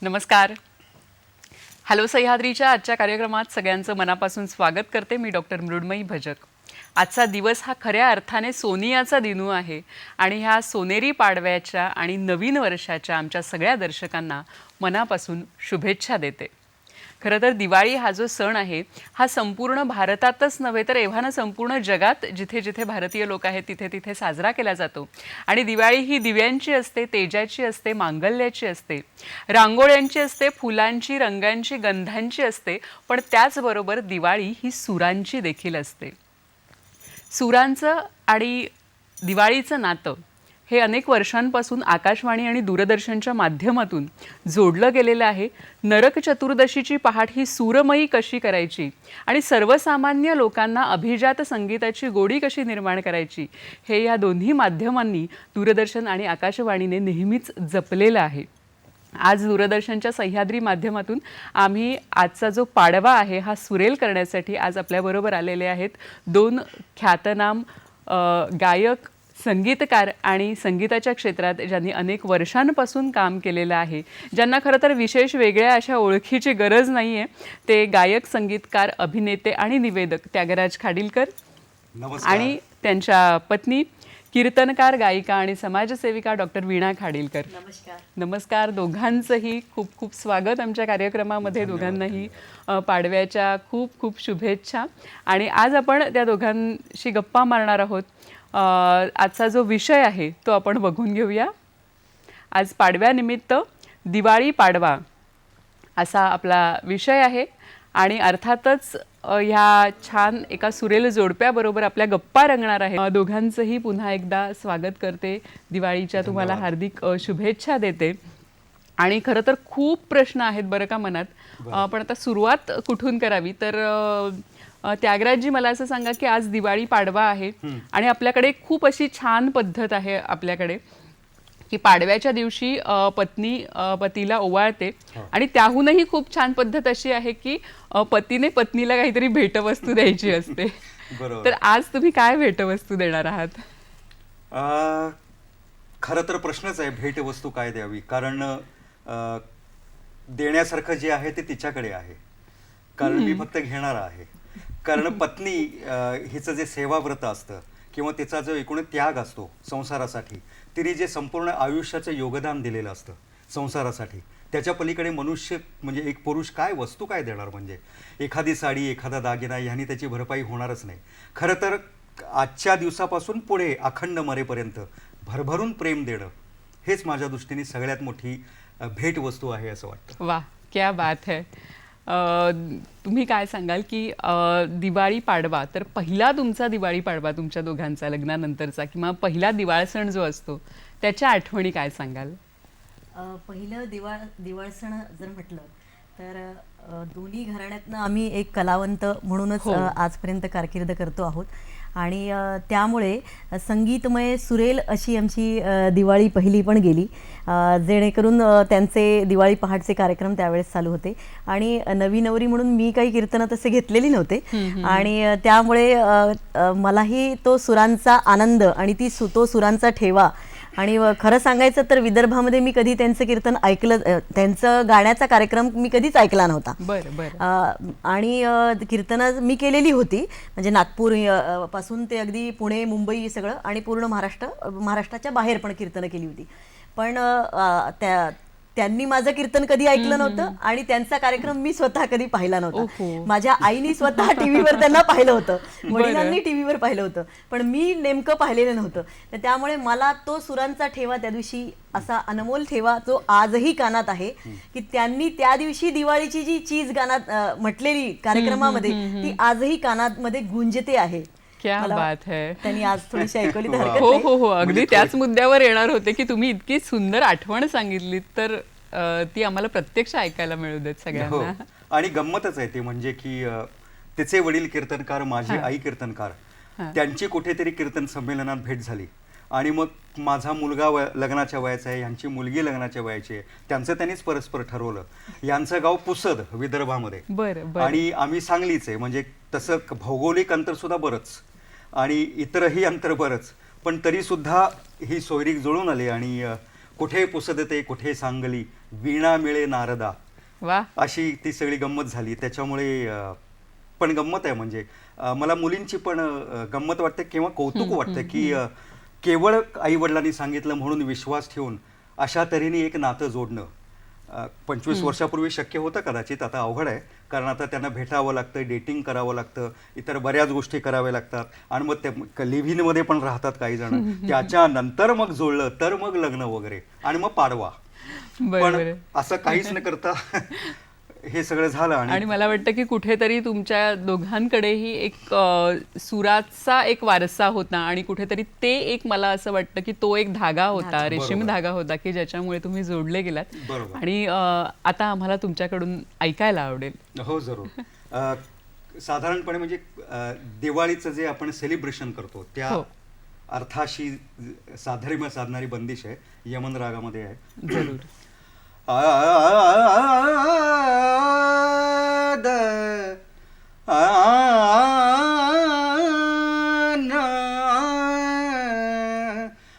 नमस्कार. हॅलो सह्याद्रीच्या आजच्या कार्यक्रमात सगळ्यांचं मनापासून स्वागत करते. मी डॉक्टर मृण्मयी भजक. आजचा दिवस हा खऱ्या अर्थाने सोनियाचा दिनू आहे आणि ह्या सोनेरी पाडव्याच्या आणि नवीन वर्षाच्या आमच्या सगळ्या दर्शकांना मनापासून शुभेच्छा देते. खरं तर दिवाळी हा जो सण आहे हा संपूर्ण भारतातच नव्हे तर एव्हाना संपूर्ण जगात जिथे जिथे भारतीय लोक आहेत तिथे तिथे साजरा केला जातो. आणि दिवाळी ही दिव्यांची असते, तेजाची असते, मांगल्याची असते, रांगोळ्यांची असते, फुलांची, रंगांची, गंधांची असते. पण त्याचबरोबर दिवाळी ही सुरांची देखील असते. सुरांचं आणि दिवाळीचं नातं हे अनेक वर्षांपासून आकाशवाणी आणि दूरदर्शनच्या माध्यमातून जोडलं गेलेलं आहे. नरक चतुर्दशीची पहाट ही सूरमयी कशी करायची आणि सर्वसामान्य लोकांना अभिजात संगीताची गोडी कशी निर्माण करायची हे या दोन्ही माध्यमांनी दूरदर्शन आणि आकाशवाणीने नेहमीच जपलेलं आहे. आज दूरदर्शनच्या सह्याद्री माध्यमातून आम्ही आजचा जो पाडवा आहे हा सुरेल करण्यासाठी आज आपल्याबरोबर आलेले आहेत दोन ख्यातनाम गायक, संगीतकार आणि संगीताच्या क्षेत्रात ज्यांनी अनेक वर्षांपासून काम केलेलं आहे, ज्यांना खरं तर विशेष वेगळ्या अशा ओळखीची गरज नाही आहे. ते गायक, संगीतकार, अभिनेते आणि निवेदक त्यागराज खाडीलकर आणि त्यांच्या पत्नी कीर्तनकार, गायिका आणि समाजसेविका डॉक्टर वीणा खाडीलकर. नमस्कार. नमस्कार. दोघांचंही खूप खूप स्वागत आमच्या कार्यक्रमामध्ये. दोघांनाही पाडव्याच्या खूप खूप शुभेच्छा. आणि आज आपण त्या दोघांशी गप्पा मारणार आहोत. आजचा जो विषय आहे तो आपण बघून घेऊया. आज पाडव्यानिमित्त दिवाळी पाडवा असा आपला विषय आहे आणि अर्थातच ह्या छान एका सुरेल जोडप्याबरोबर आपल्या गप्पा रंगणार आहेत. दोघांचंही पुन्हा एकदा स्वागत करते. दिवाळीच्या तुम्हाला हार्दिक शुभेच्छा देते. आणि खरं तर खूप प्रश्न आहेत बरं का मनात, पण आता सुरुवात कुठून करावी तर त्यागराजजी मला असं सांगा की आज दिवाळी पाडवा आहे आणि आपल्याकडे खूप अशी छान पद्धत आहे आपल्याकडे की पाडव्याच्या दिवशी पत्नी पतीला ओवाळते आणि त्याहूनही खूप छान पद्धत अशी आहे की पतीने पत्नीला काहीतरी भेटवस्तू द्यायची असते. तर आज तुम्ही काय भेटवस्तू देणार आहात? खरं तर प्रश्नच आहे भेटवस्तू काय द्यावी, कारण देण्यासारखं जे आहे ते तिच्याकडे आहे, कारण मी फक्त घेणारा आहे. कारण पत्नी हिचं जे सेवाव्रत असतं किंवा तिचा जो एकूण त्याग असतो संसारासाठी, तिने जे संपूर्ण आयुष्याचं योगदान दिलेलं असतं संसारासाठी, त्याच्या पलीकडे मनुष्य म्हणजे एक पुरुष काय वस्तू काय देणार? म्हणजे एखादी साडी, एखादा दागिना ह्यानी त्याची भरपाई होणारच नाही. खरं तर आजच्या दिवसापासून पुढे अखंड मरेपर्यंत भरभरून प्रेम देणं हेच माझ्या दृष्टीने सगळ्यात मोठी भेटवस्तू आहे असं वाटतं. वाह, क्या बात है. तुम्ही काय सांगाल की दिवाळी पाडवा, तर पहिला तुमचा दिवाळी पाडवा तुमच्या दोघांचा लग्नानंतरचा किंवा पहिला दिवाळ सण जो असतो त्याच्या आठवणी काय सांगाल? पहिलं दिवाळ सण जर म्हटलं तर दोन्ही घराण्यातनं आम्ही एक कलावंत म्हणूनच आजपर्यंत कारकीर्द करतो आहोत आणि त्यामुळे संगीतमय सुरेल अशी आमची दिवाळी पहिली पण गेली, जेणेकरून त्यांचे दिवाळी पहाटचे कार्यक्रम त्यावेळेस चालू होते आणि नवी नवरी म्हणून मी काही कीर्तनं तसे घेतलेली नव्हते आणि त्यामुळे मलाही तो सुरांचा आनंद आणि तो सुरांचा ठेवा. आणि खरं सांगायचं तर विदर्भामध्ये मी कधी त्यांचं कीर्तन ऐकलं, त्यांचं गाण्याचा कार्यक्रम मी कधीच ऐकला नव्हता. आणि कीर्तनं मी केलेली होती, म्हणजे नागपूर पासून ते अगदी पुणे, मुंबई सगळं आणि पूर्ण महाराष्ट्राच्या बाहेर पण कीर्तनं केली होती. पण त्यांनी माझं कीर्तन कधी ऐकलं नव्हतं आणि त्यांचा कार्यक्रम मी स्वतः कधी पाहिला नव्हता. माझ्या आईनी स्वतः टीव्हीवर त्यांना पाहिलं होतं, वडिलांनी टीव्हीवर पाहिलं होतं, पण मी नेमकं पाहिलेलं नव्हतं. तर त्यामुळे मला तो सुरांचा ठेवा त्या दिवशी असा अनमोल ठेवा जो आजही कानात आहे की त्यांनी त्या दिवशी दिवाळीची जी चीज गाण्यात म्हटलेली कार्यक्रमामध्ये ती आजही कानामध्ये गुंजते आहे. क्या बात है. त्यांनी आज थोडीशी ऐकवली तर हो हो हो, अगदी त्याच मुद्द्यावर येणार होते की तुम्ही इतकी सुंदर आठवण सांगितली तर ती आम्हाला प्रत्यक्ष ऐकायला मिळू देत सगळ्यांना. आणि गंमतच आहे ती म्हणजे की तिचे वडील कीर्तनकार, माझी आई कीर्तनकार, त्यांची कुठेतरी कीर्तन संमेलनात भेट झाली आणि मग माझा मुलगा लग्नाच्या वयाचा आहे, यांची मुलगी लग्नाच्या वयाची आहे, त्यांचं त्यांनीच परस्पर ठरवलं. यांचं गाव पुसद विदर्भामध्ये आणि आम्ही सांगलीच आहे, म्हणजे तसं भौगोलिक अंतर सुद्धा बरंच आणि इतरही अंतर बरंच, पण तरी सुद्धा ही सोयरीक जुळून आली आणि कुठे पुसद येते, कुठे सांगली, वीणा मिळे नारदा, वा. अशी ती सगळी गंमत झाली. त्याच्यामुळे पण गंमत आहे म्हणजे मला मुलींची पण गंमत वाटते किंवा कौतुक वाटतं की केवळ आईवडिलांनी सांगितलं म्हणून विश्वास ठेवून अशा तऱ्हेने एक नातं जोडणं 25 वर्षापूर्वी शक्य होतं कदाचित, आता अवघड आहे. कारण आता त्यांना भेटावं लागतं, डेटिंग करावं लागतं, इतर बऱ्याच गोष्टी कराव्या लागतात आणि मग ते लिव्ह इनमध्ये पण राहतात काही जण. त्याच्यानंतर मग जोडलं तर मग लग्न वगैरे आणि मग पाडवा. पण बरोबर. असं काहीच न करता हे सगळं झालं. आणि मला वाटतं की कुठेतरी तुमच्या दोघांकडेही एक सुराचा एक वारसा होता आणि कुठेतरी ते एक, मला असं वाटतं की तो एक धागा होता, रेशीम बरोबर. धागा होता की ज्याच्यामुळे तुम्ही जोडले गेलात. बरोबर. आणि आता आम्हाला तुमच्याकडून ऐकायला आवडेल. हो जरूर. साधारणपणे म्हणजे दिवाळीचं जे आपण सेलिब्रेशन करतो त्या हो. अर्थाशी साधर्म्य साधणारी बंदिश आहे, यमन रागामध्ये आहे. जरूर.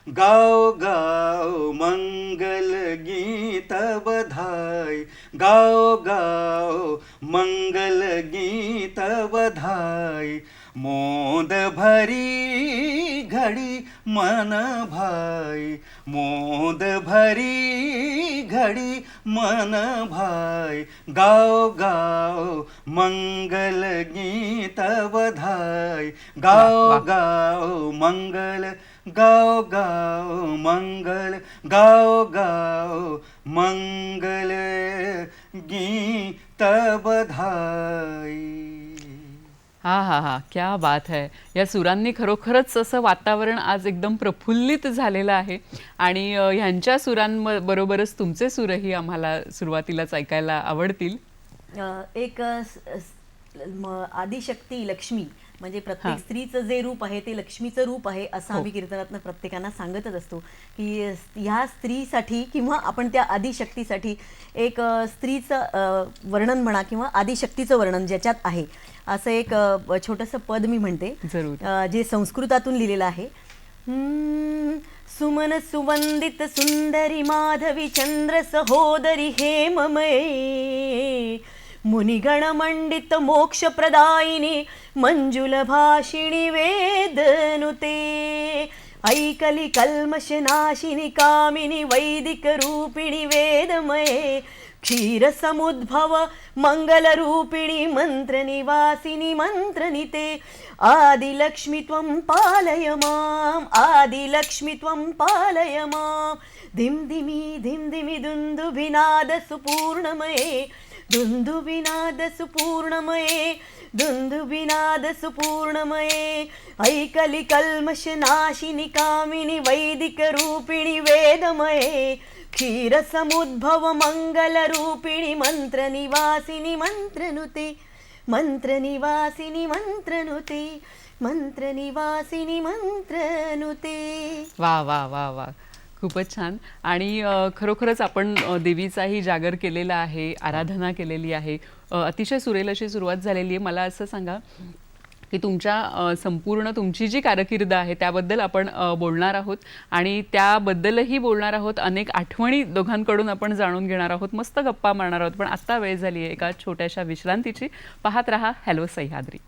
गाव गाव मंगल गीत बधाई, गाव गाव मंगल गीत बधाई, मोद भरी घडी मन भाई, मोद भरी घडी मन भाई, गाव गाव मंगल गीत बधाई, गाव गाव मंगल, गाव गाव मंगल, गाव गाव मंगल गीत बधाई. हा हा हा, क्या बात है. या सुरांनी खरोखरच असं वातावरण आज एकदम प्रफुल्लित झालेलं आहे. आणि ह्यांच्या सुरांबरोबरच तुमचे सूरही आम्हाला सुरुवातीलाच ऐकायला आवडतील. एक आदिशक्ती लक्ष्मी म्हणजे प्रत्येक स्त्रीचं जे रूप आहे ते लक्ष्मीचं रूप आहे असं आम्ही कीर्तनातनं प्रत्येकांना सांगतच असतो की ह्या स्त्रीसाठी किंवा आपण त्या आदिशक्तीसाठी एक स्त्रीचं वर्णन म्हणा किंवा आदिशक्तीचं वर्णन ज्याच्यात आहे असं एक छोटंसं पद मी म्हणते. जरूर. जे संस्कृतातून लिहिलेलं आहे. सुमन सुवंदित सुंदरी माधवी चंद्र सहोदरी हेममये, मुनिगण मंडित मोक्ष प्रदायिनी मंजुल भाषिणी वेदनुते, ऐकली कल्मष नाशिनी कामिनी वैदिक रूपिणी वेदमये, क्षीर समुद्भव मंगल रूपिणी मंत्र निवासिनी मंत्रनिते, आदिलक्ष्मी त्वं पालय माम, आदिलक्ष्मी त्वं पालय माम, धिम धिमी दुंदुभिनाद सुपूर्णमये, दुंदुभिनाद सुपूर्णमये, दुंदुभिनाद सुपूर्णमये, ऐकली कल्मष नाशिनी कामिनी वैदिक रूपिणी वेदमये, क्षीर समुद्भव मंगल रूपिणी मंत्र निवासिनी मंत्रनुते, मंत्र निवासिनी मंत्रनुते, मंत्र निवासिनी मंत्रनुते. वा वा वा वा, खूपच छान. आणि खरोखरच आपण देवीचाही जागर केलेला आहे, आराधना केलेली आहे. अतिशय सुरेल अशी सुरुवात झालेली आहे. मला असं सांगा की तुमच्या संपूर्ण तुमची जी कारकीर्द आहे त्याबद्दल आपण बोलणार आहोत आणि त्याबद्दलही बोलणार आहोत. अनेक आठवणी दोघांकडून आपण जाणून घेणार आहोत, मस्त गप्पा मारणार आहोत. पण आत्ता वेळ झाली आहे एका छोट्याशा विश्रांतीची. पाहत रहा हॅलो सह्याद्री.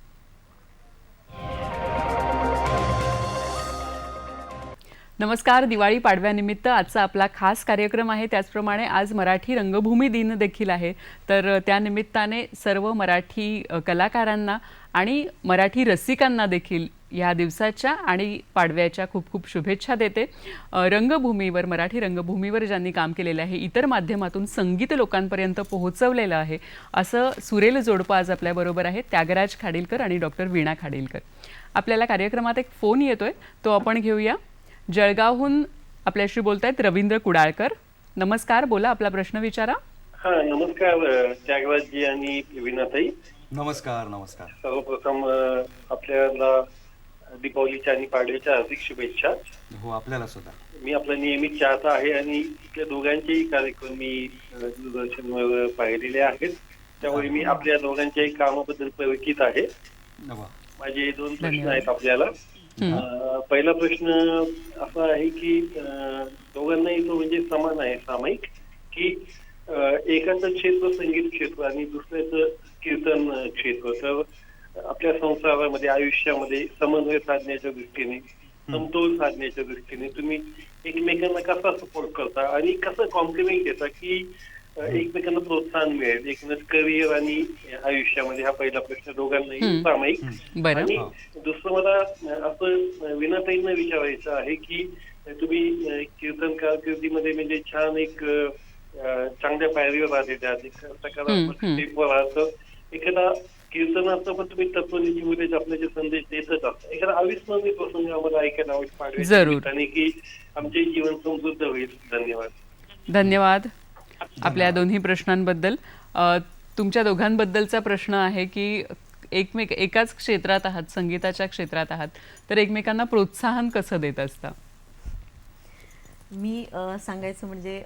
नमस्कार. दिवाळी पाडव्यानिमित्त आजचा आपला खास कार्यक्रम आहे. त्याचप्रमाणे आज मराठी रंगभूमी दिन देखील आहे. तर त्यानिमित्ताने सर्व मराठी कलाकारांना आणि मराठी रसिकांना देखील या दिवसाच्या आणि पाडव्याच्या खूप खूप शुभेच्छा देते. रंगभूमीवर, मराठी रंगभूमीवर ज्यांनी काम केलेलं आहे, इतर माध्यमातून संगीत लोकांपर्यंत पोहोचवलेलं आहे, असं सुरेल जोडपं आज आपल्याबरोबर आहे. त्यागराज खाडीलकर आणि डॉक्टर वीणा खाडीलकर. आपल्याला कार्यक्रमात एक फोन येतोय, तो आपण घेऊया. जळगावहून आपल्याशी बोलतायत रवींद्र कुडाळकर. नमस्कार, बोला, आपला प्रश्न विचारा. हा, नमस्कार त्यागराजजी आणि वीणाताई. नमस्कार. नमस्कार. सर्वप्रथम आपल्याला दीपावलीच्या आणि पाडव्याच्या हार्दिक शुभेच्छा. हो, आपल्याला सुद्धा. मी आपला नियमित चाहता आहे आणि इथल्या दोघांचेही कार्यक्रम मी दूरदर्शनवर पाहिलेले आहेत, त्यामुळे मी आपल्या दोघांच्याही कामाबद्दल परिचित आहे. माझे 2 प्रश्न आहेत आपल्याला. पहिला प्रश्न असा आहे की दोघांनाही तो म्हणजे समान आहे, सामायिक, की एकाचं क्षेत्र संगीत क्षेत्र आणि दुसऱ्याचं कीर्तन क्षेत्र. तर आपल्या संसारामध्ये आयुष्यामध्ये समन्वय साधण्याच्या दृष्टीने, समतोल साधण्याच्या दृष्टीने तुम्ही एकमेकांना कसा सपोर्ट करता आणि कसं कॉम्प्लिमेंट देता की एकमेकांना प्रोत्साहन मिळेल एकमेकांना करिअर आणि आयुष्यामध्ये. हा पहिला प्रश्न दोघांनाही सामायिक. बरं. आणि दुसरं मला असं विनाताईंना विचारायचं आहे की तुम्ही कीर्तन कारकिर्दीमध्ये म्हणजे छान एक चांगल्या पायरीवर आलेले आहात, एक सकारात्मक स्टेपवर आहात. तर एखादा कीर्तनाचं पण तुम्ही तत्वनिष्ठेमध्ये आपले जे संदेश देतच असता, एखादा अविस्मरणीय प्रसंग आम्हाला ऐकायला आवडेल जरूर. आणि की आमचे जीवन समृद्ध होईल. धन्यवाद. धन्यवाद आपल्या दोन्ही प्रश्नांबद्दल. तुमच्या दोघांबद्दलचा प्रश्न आहे की एकाच क्षेत्रात आहात, संगीताच्या क्षेत्रात आहात, तर एकमेकांना प्रोत्साहन कसं देत असता? मी सांगायचं म्हणजे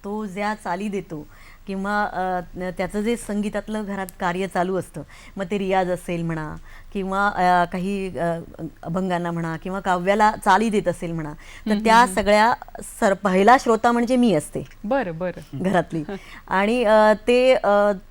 तो ज्या चाली देतो किंवा त्याचं जे संगीतातलं घरात कार्य चालू असतं, मग ते रियाज असेल म्हणा किंवा काही अभंगांना म्हणा किंवा काव्याला चाली देत असेल म्हणा, तर त्या सगळ्या पहिला श्रोता म्हणजे मी असते. बरं बरं. घरातली. आणि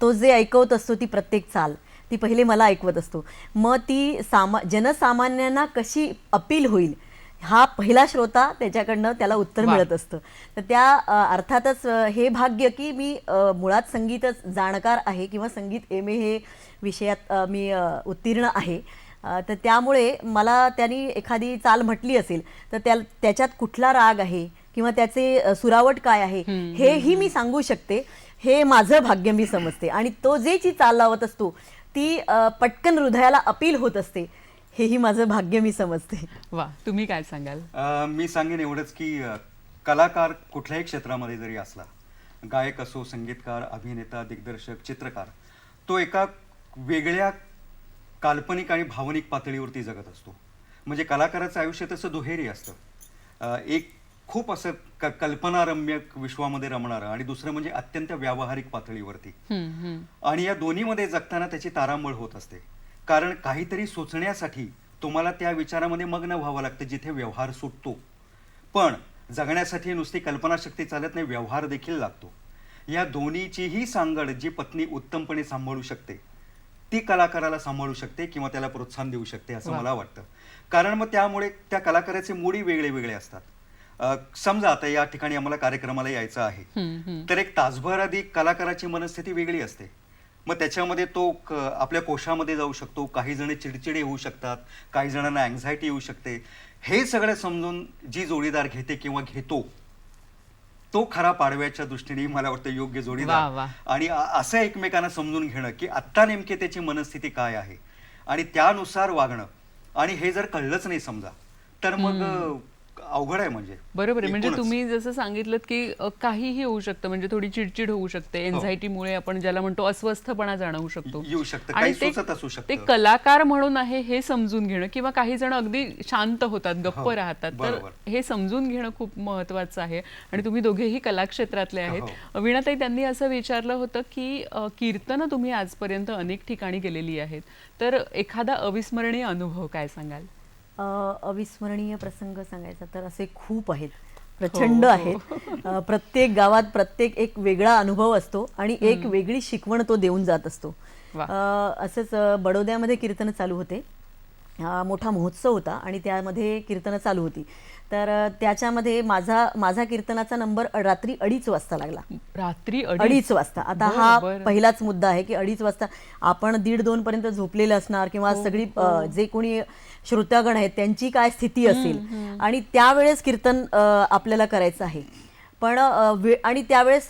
तो जे ऐकवत असतो ती प्रत्येक चाल ती पहिले मला ऐकवत असतो. मग ती जनसामान्यांना कशी अपील होईल हा पहिला श्रोता त्याच्याकडनं त्याला उत्तर मिळत असतं. तर त्या अर्थातच हे भाग्य की मी मुळात संगीतच जाणकार आहे किंवा संगीत MA हे विषयात मी उत्तीर्ण आहे. तर त्यामुळे मला त्यांनी एखादी चाल म्हटली असेल तर त्याच्यात कुठला राग आहे किंवा त्याचे सुरावट काय आहे हेही मी सांगू शकते. हे माझं भाग्य मी समजते. आणि तो जी चाल लावत असतो ती पटकन हृदयाला अपील होत असते, हेही माझं भाग्य मी समजते. वा, तुम्ही काय सांगाल? मी सांगेन एवढंच की कलाकार कुठल्याही क्षेत्रामध्ये जरी असला, गायक असो, संगीतकार, अभिनेता, दिग्दर्शक, चित्रकार, तो एका वेगळ्या काल्पनिक आणि भावनिक पातळीवरती जगत असतो. म्हणजे कलाकाराचं आयुष्य तसं दुहेरी असतं. एक खूप असं कल्पनारम्य विश्वामध्ये रमणारं आणि दुसरं म्हणजे अत्यंत व्यावहारिक पातळीवरती. आणि या दोन्हीमध्ये जगताना त्याची तारांबळ होत असते. कारण काहीतरी सुचण्यासाठी तुम्हाला त्या विचारामध्ये मग्न व्हावं लागतं जिथे व्यवहार सुटतो. पण जगण्यासाठी नुसती कल्पनाशक्ती चालत नाही, व्यवहार देखील लागतो. या दोन्हीचीही सांगड जी पत्नी उत्तमपणे सांभाळू शकते ती कलाकाराला सांभाळू शकते किंवा त्याला प्रोत्साहन देऊ शकते असं मला वाटतं. कारण मग त्यामुळे त्या कलाकाराचे मूडी वेगळे वेगळे असतात. समजा आता या ठिकाणी आम्हाला कार्यक्रमाला यायचं आहे तर एक तासभर आधी कलाकाराची मनस्थिती वेगळी असते. मग त्याच्यामध्ये तो आपल्या कोशामध्ये जाऊ शकतो, काही जण चिडचिडे होऊ शकतात, काही जणांना अँझायटी येऊ शकते. हे सगळं समजून जी जोडीदार घेते किंवा घेतो तो खरा पाडव्याच्या दृष्टीने मला वाटतं योग्य जोडीदार. आणि असं एकमेकांना समजून घेणं की आत्ता नेमके त्याची मनस्थिती काय आहे आणि त्यानुसार वागणं. आणि हे जर कळलंच नाही समजा तर मग अवघड आहे. म्हणजे बरोबर आहे. म्हणजे तुम्ही जसं सांगितलं की काहीही होऊ शकतं, म्हणजे थोडी चिडचिड होऊ शकते, एन्झायटीमुळे आपण ज्याला म्हणतो अस्वस्थपणा जाणवू शकतो, येऊ शकतं, काही सुचत असू शकतं. ते कलाकार म्हणून आहे हे समजून घेणं, किंवा काही जण अगदी शांत होतात, गप्प राहतात, तर हे समजून घेणं खूप महत्वाचं आहे. आणि तुम्ही दोघेही कलाक्षेत्रातले आहेत. वीणाताई, त्यांनी असं विचारलं होतं की कीर्तनं तुम्ही आजपर्यंत अनेक ठिकाणी गेलेली आहेत, तर एखादा अविस्मरणीय अनुभव काय सांगाल? अविस्मरणीय प्रसंग सांगायचा तर असे खूप आहेत, प्रचंड आहेत. प्रत्येक गावात प्रत्येक एक वेगळा अनुभव असतो आणि एक वेगळी शिकवण तो देऊन जात असतो. असंच बडोद्यामध्ये कीर्तन चालू होते. मोठा महोत्सव होता आणि त्यामध्ये कीर्तनं चालू होती. तर त्याच्यामध्ये माझा कीर्तनाचा नंबर रात्री 2:30 वाजता लागला. रात्री 2:30 वाजता. आता हा पहिलाच मुद्दा आहे की 2:30 वाजता आपण 1:30-2 पर्यंत झोपलेलं असणार किंवा सगळी जे कोणी श्रोत्यागण आहेत त्यांची काय स्थिती असेल आणि त्यावेळेस कीर्तन आपल्याला करायचं आहे. पण आणि त्यावेळेस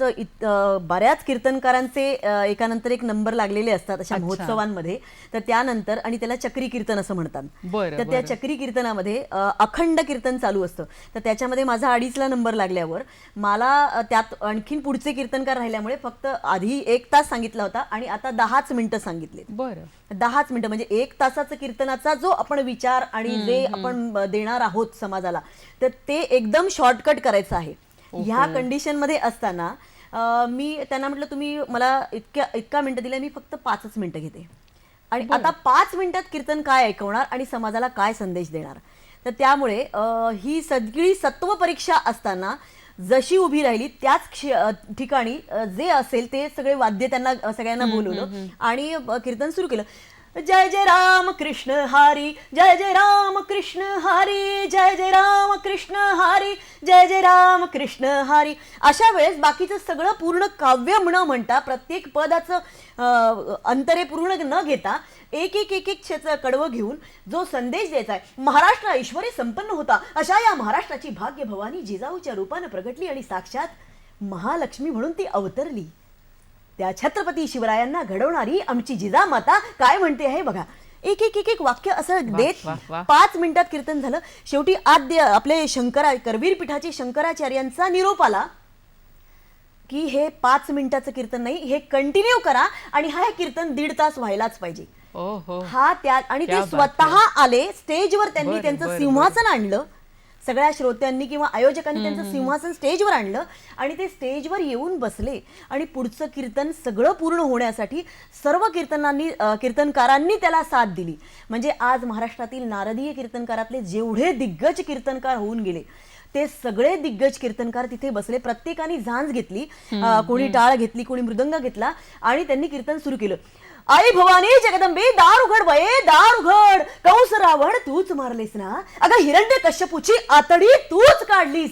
बऱ्याच कीर्तनकारांचे एकानंतर एक नंबर लागलेले असतात अशा महोत्सवांमध्ये. तर त्यानंतर आणि त्याला चक्री कीर्तन असं म्हणतात. तर त्या चक्री कीर्तनामध्ये अखंड कीर्तन चालू असतं. तर त्याच्यामध्ये माझा 2:30ला नंबर लागल्यावर मला त्यात आणखीन पुढचे कीर्तनकार राहिल्यामुळे फक्त आधी 1 तास सांगितला होता आणि आता 10च मिनिटं सांगितले. 10च मिनिटं म्हणजे 1 तासाचा कीर्तनाचा जो आपण विचार आणि जे आपण देणार आहोत समाजाला, तर ते एकदम शॉर्टकट करायचं आहे. ह्या कंडिशन मध्ये असताना मी त्यांना म्हटलं तुम्ही मला इतका मिनिटं दिल्या, मी फक्त 5च मिनिटं घेते आणि आता 5 मिनिटात कीर्तन काय ऐकवणार आणि समाजाला काय संदेश देणार. तर त्यामुळे ही सगळी सत्व परीक्षा असताना जशी उभी राहिली त्याच ठिकाणी जे असेल ते सगळे वाद्य त्यांना सगळ्यांना बोलवलं आणि कीर्तन सुरू केलं. जय जय राम कृष्ण हरी, जय जय राम कृष्ण हरी, जय जय राम कृष्ण हरी, जय जय राम कृष्ण हरी. अशा वेळेस बाकीचं सगळं पूर्ण काव्य न म्हणता प्रत्येक पदाचं अंतरे पूर्ण न घेता एक एक एक एक कडवं घेऊन जो संदेश द्यायचा आहे, महाराष्ट्र ऐश्वर्य संपन्न होता अशा या महाराष्ट्राची भाग्य भवानी जिजाऊच्या रूपानं प्रगटली आणि साक्षात महालक्ष्मी म्हणून ती अवतरली. त्या छत्रपती शिवरायांना घडवणारी आमची जिजामाता काय म्हणते आहे बघा. एक एक एक एक वाक्य असं देत 5 मिनिटात कीर्तन झालं. शेवटी आद्य आपले करवीर पीठाचे शंकराचार्यांचा निरोप आला की हे 5 मिनिटाचं कीर्तन नाही, हे कंटिन्यू करा आणि हे कीर्तन 1.5 तास व्हायलाच पाहिजे. हा त्या आणि ते स्वतः आले स्टेजवर, त्यांनी त्यांचं सिंहासन आणलं. सगळ्या श्रोत्यांनी किंवा आयोजकांनी त्यांचं सिंहासन स्टेजवर आणलं आणि ते स्टेजवर येऊन बसले आणि पुढचं कीर्तन सगळं पूर्ण होण्यासाठी सर्व कीर्तनकारांनी त्याला साथ दिली. म्हणजे आज महाराष्ट्रातील नारदीय कीर्तनकारातले जेवढे दिग्गज कीर्तनकार होऊन गेले ते सगळे दिग्गज कीर्तनकार तिथे बसले. प्रत्येकाने झांज घेतली, कोणी टाळ घेतली, कोणी मृदंग घेतला आणि त्यांनी कीर्तन सुरू केलं. आई भवानी जगदंबे दार उघड बये दार उघड, कंस रावण तूच मारलेस ना, अगं हिरण्य कश्यपूची आतडी तूच काढलीस,